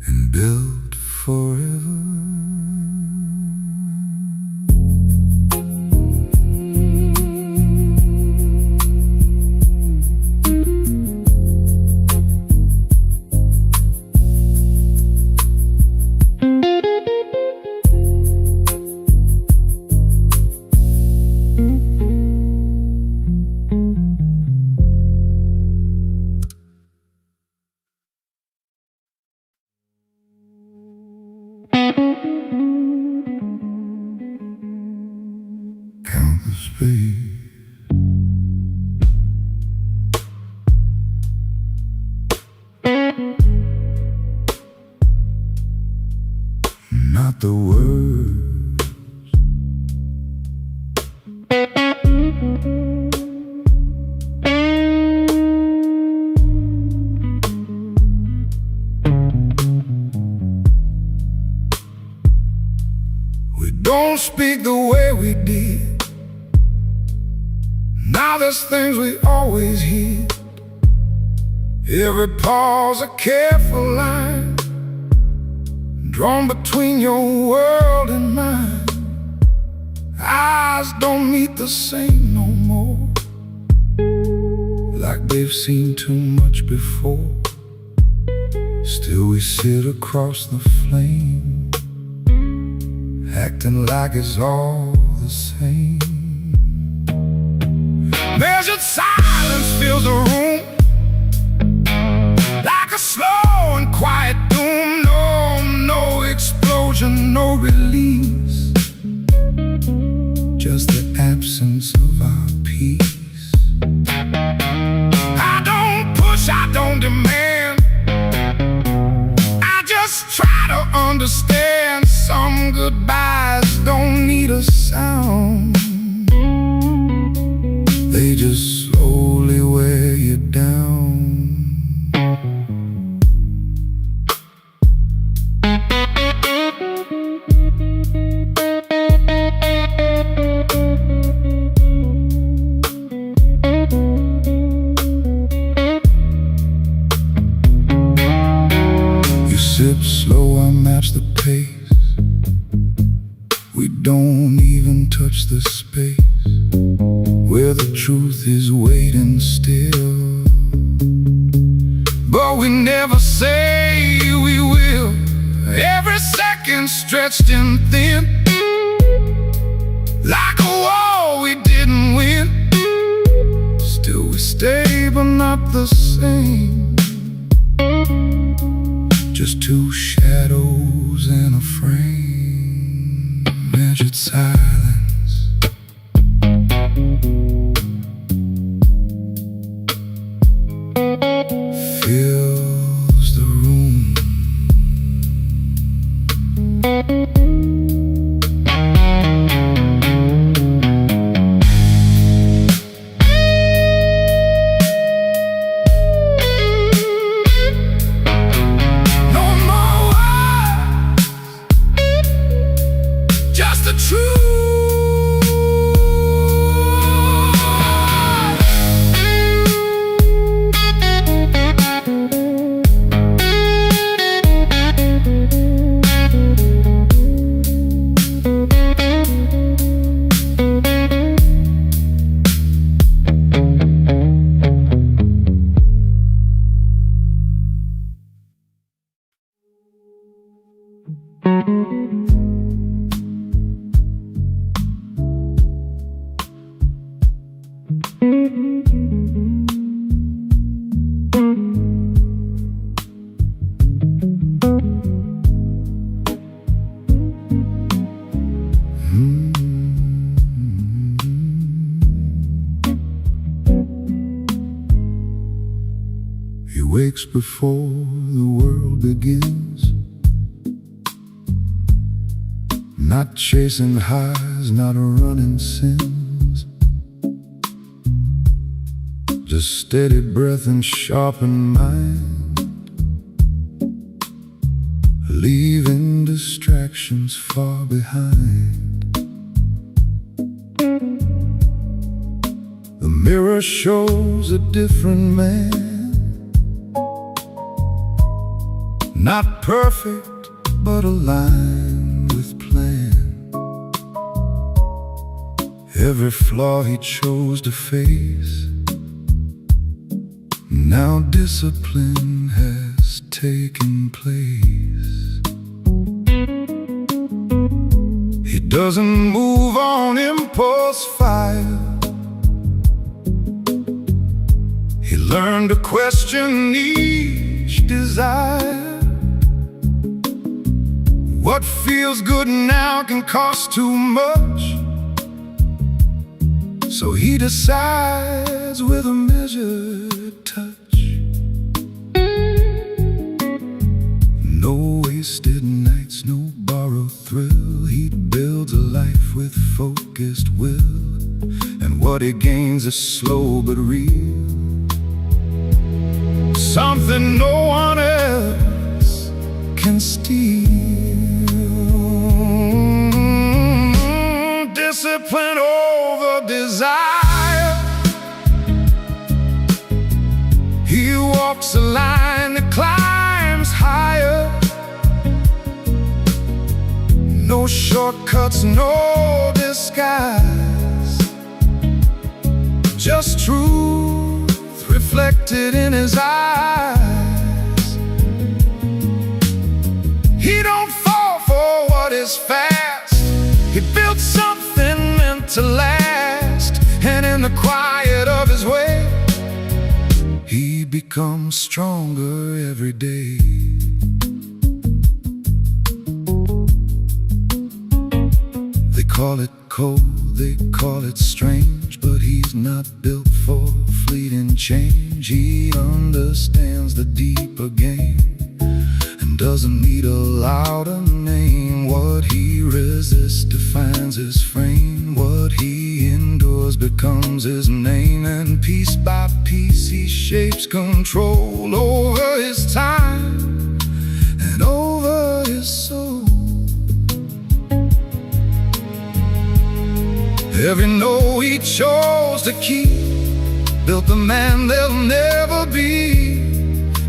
[SPEAKER 1] and built forever. Count the space. Not the words. We don't speak the way we did. Now there's things we always hear. Every pause a careful line drawn between your world and mine. Eyes don't meet the same no more, like they've seen too much before. Still we sit across the flame, acting like it's all the same. Measured silence fills the room, like a slow and quiet doom. No explosion, no release, just the absence of our peace. I don't push, I don't demand, I just try to understand. Some goodbyes don't need a sound, they just slowly wear you down. You sip slow, I match the pace. We don't even touch the space where the truth is waiting still. But we never say we will. Every second stretched and thin, like a war we didn't win. Still we stay but not the same, just two shadows in a frame. Measured silence, fills the room. No more words, just the truth. He wakes before the world begins. Not chasing highs, not running sins, just steady breath and sharpened mind, leaving distractions far behind. The mirror shows a different man, not perfect, but aligned with plan. Every flaw he chose to face, now discipline has taken place. He doesn't move on impulse fire. He learned to question each desire. What feels good now can cost too much, so he decides with a measured touch. No wasted nights, no borrowed thrill. He builds a life with focused will, and what he gains is slow but real, something no one else can steal. Discipline over desire. He walks a line that climbs higher. No shortcuts, no disguise, just truth reflected in his eyes. He don't fall for what is fast. He built something meant to last, and in the quiet of his way, he becomes stronger every day. They call it cold, they call it strange, but he's not built for fleeting change. He understands the deeper game and doesn't need a louder name. What he resists defines his frame. What he endures becomes his name. And piece by piece he shapes control over his time and over his soul. Every no he chose to keep built the man they'll never be,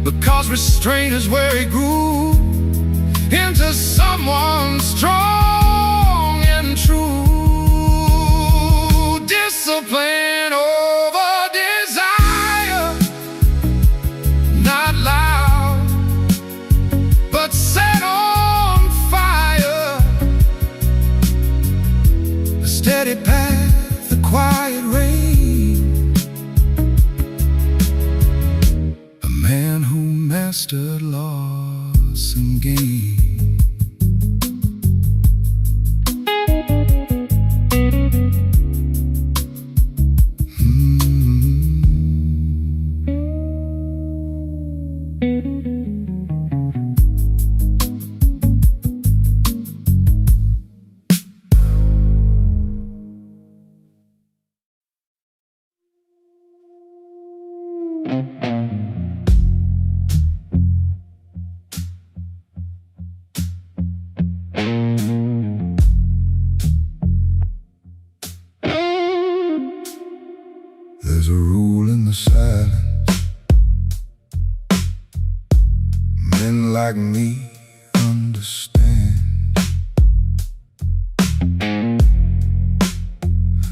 [SPEAKER 1] because restraint is where he grew into someone strong and true. Discipline over desire, not loud, but set on fire. A steady path, a quiet rain, a man who mastered loss and gain. There's a rule in the silence. Men like me understand.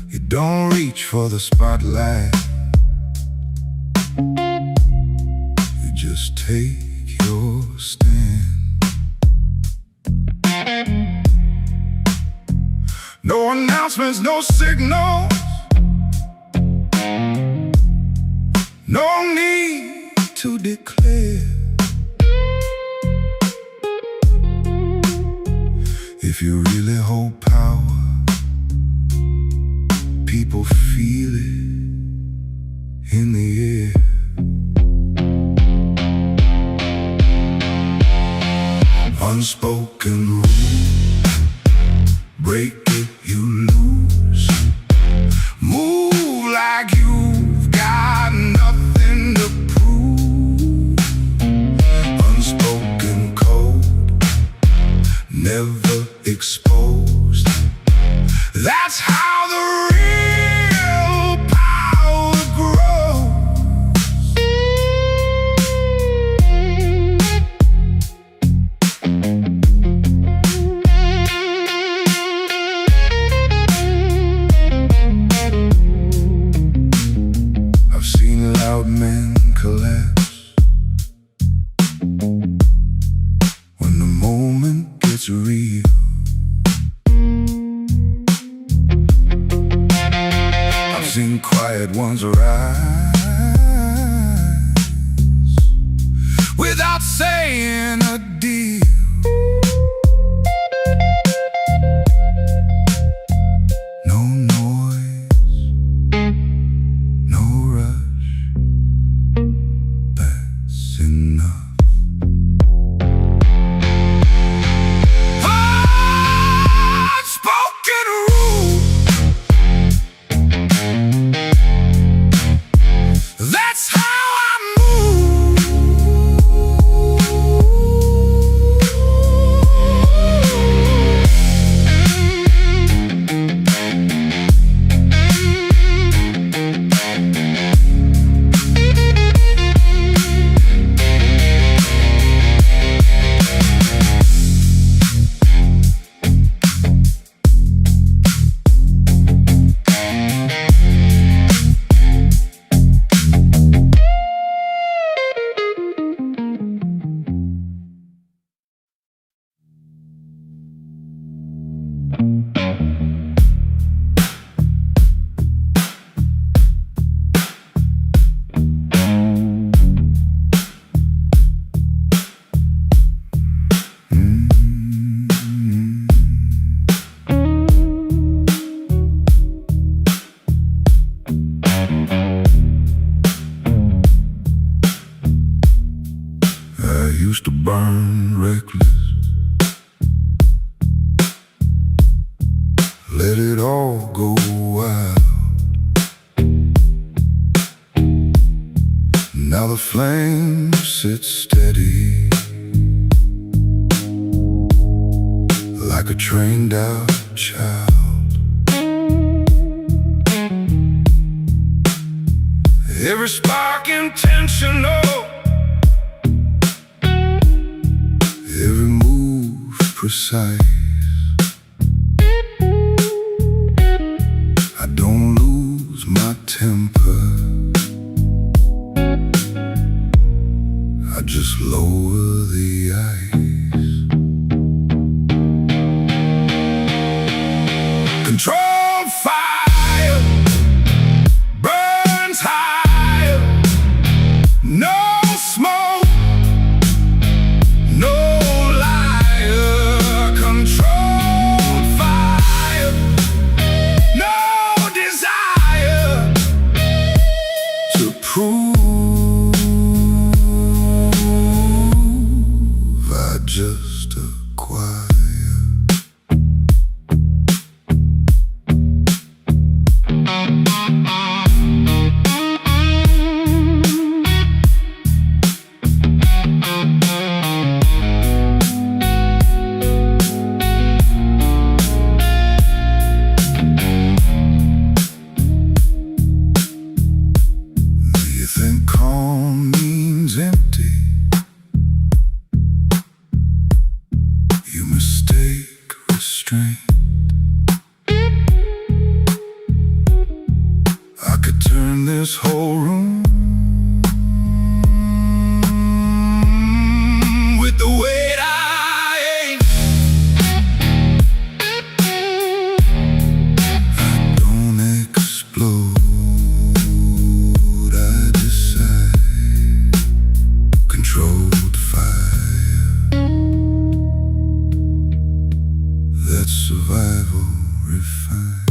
[SPEAKER 1] You don't reach for the spotlight, you just take your stand. No announcements, no signals, no need to declare. If you really hold power, people feel it in the air. Unspoken rules, break it, you lose. Move like you've got nothing to prove. Unspoken code, never exposed. That's how the real power grows. I've seen loud men collapse when the moment gets real. I've seen quiet ones rise without saying a deal. No noise, no rush, that's enough. Unspoken rule, that's how I move. I used to burn reckless, let it all go wild. Now the flame sits steady, like a trained out child. Every spark intentional, every move precise. I don't lose my temper, I just lower the ice. Controlled fire burns higher. No smoke, no liar. Controlled fire, no desire to prove. I just acquire. You think calm means empty? You mistake restraint. I could turn this whole room with the weight I ain't. I don't explode, I decide. Controlled fire, that's survival refined.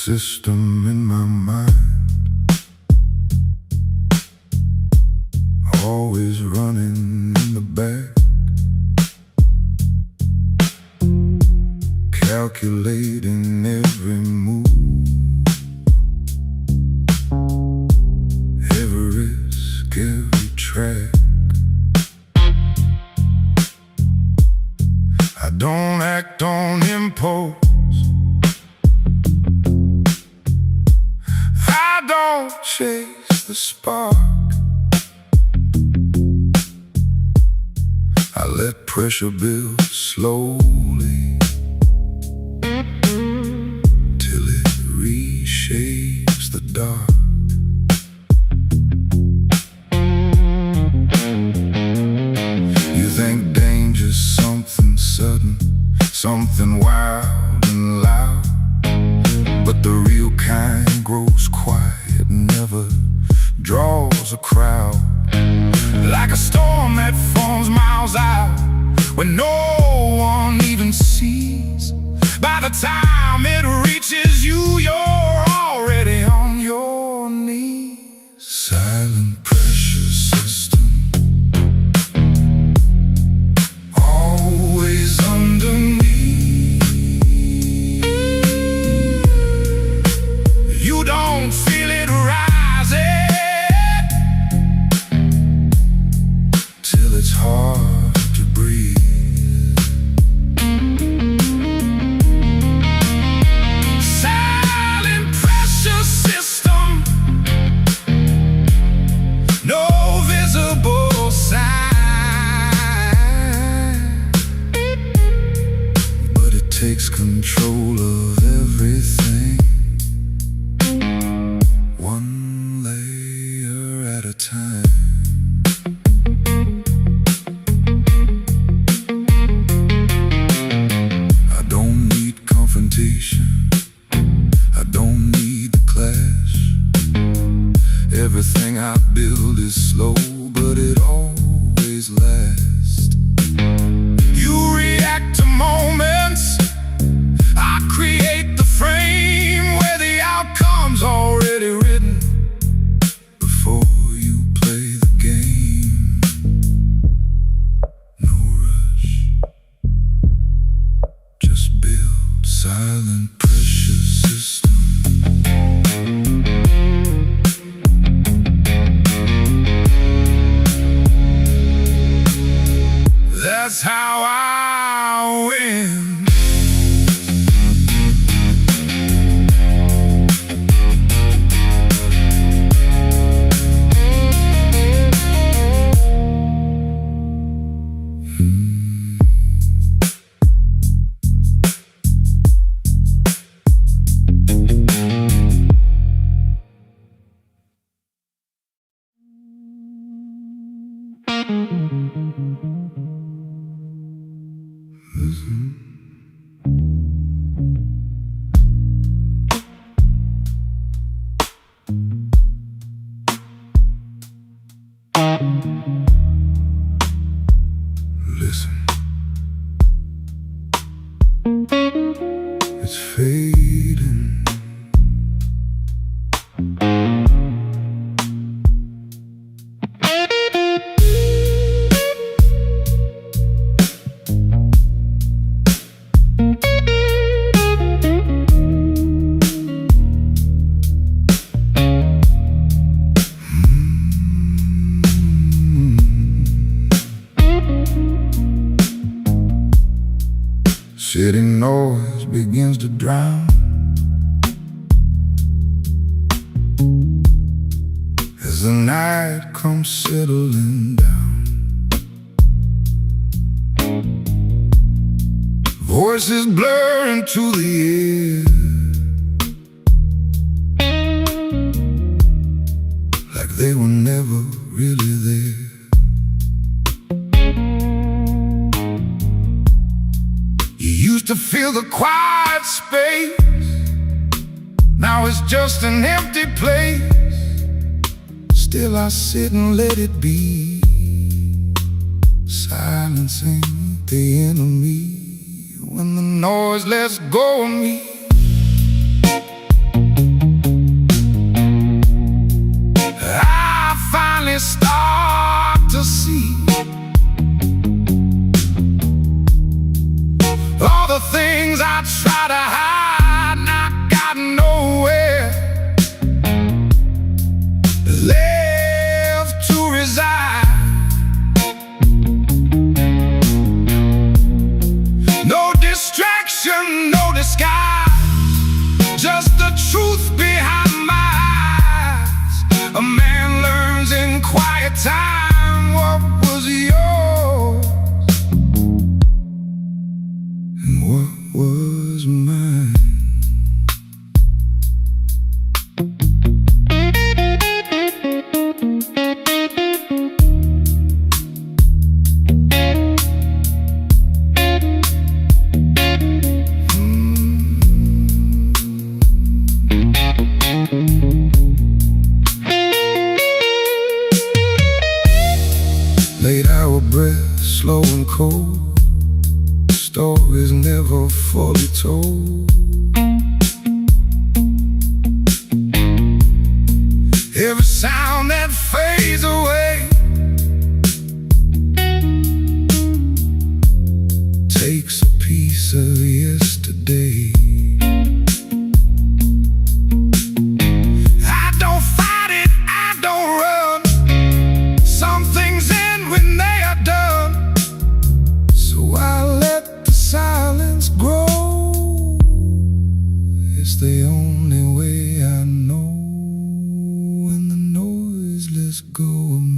[SPEAKER 1] system in my mind, always running in the back, calculating every move, every risk, every track. I don't act on impulse, I don't chase the spark. I let pressure build slowly till it reshapes the dark. You think danger's something sudden, something wild and loud, but the real kind grows quiet, never draws a crowd. Like a storm that forms miles out, when no one even sees. By the time it reaches you, you're already on your knees. Silent pressure system, always underneath. You don't feel it rising till it's hard to breathe. Silent pressure system, no visible sign, but it takes control of everything, one layer at a time. I don't need confrontation, I don't need the clash. Everything I build is slow, but it always lasts. You react to moments, I create the frame where the outcome's already written before you play the game. No rush, just build silent pressure system. That's how I win. Listen, it's fading. City noise begins to drown as the night comes settling down. Voices blur into the air, like they were never really there. To feel the quiet space, now it's just an empty place. Still I sit and let it be. Silence ain't the enemy when the noise lets go of me.
[SPEAKER 2] finally start to see all the things I try to hide, and I got nowhere left to reside. No distraction, no disguise, just the truth behind my eyes. A man learns in quiet time what was yours and what was mine. Late hour breath, slow and cold, stories never fully told. Every sound that fades away takes a piece of yesterday. I don't fight it, I don't run. Some things end when they are done, so I let the silence grow. It's the only way I know when the noise lets go of me.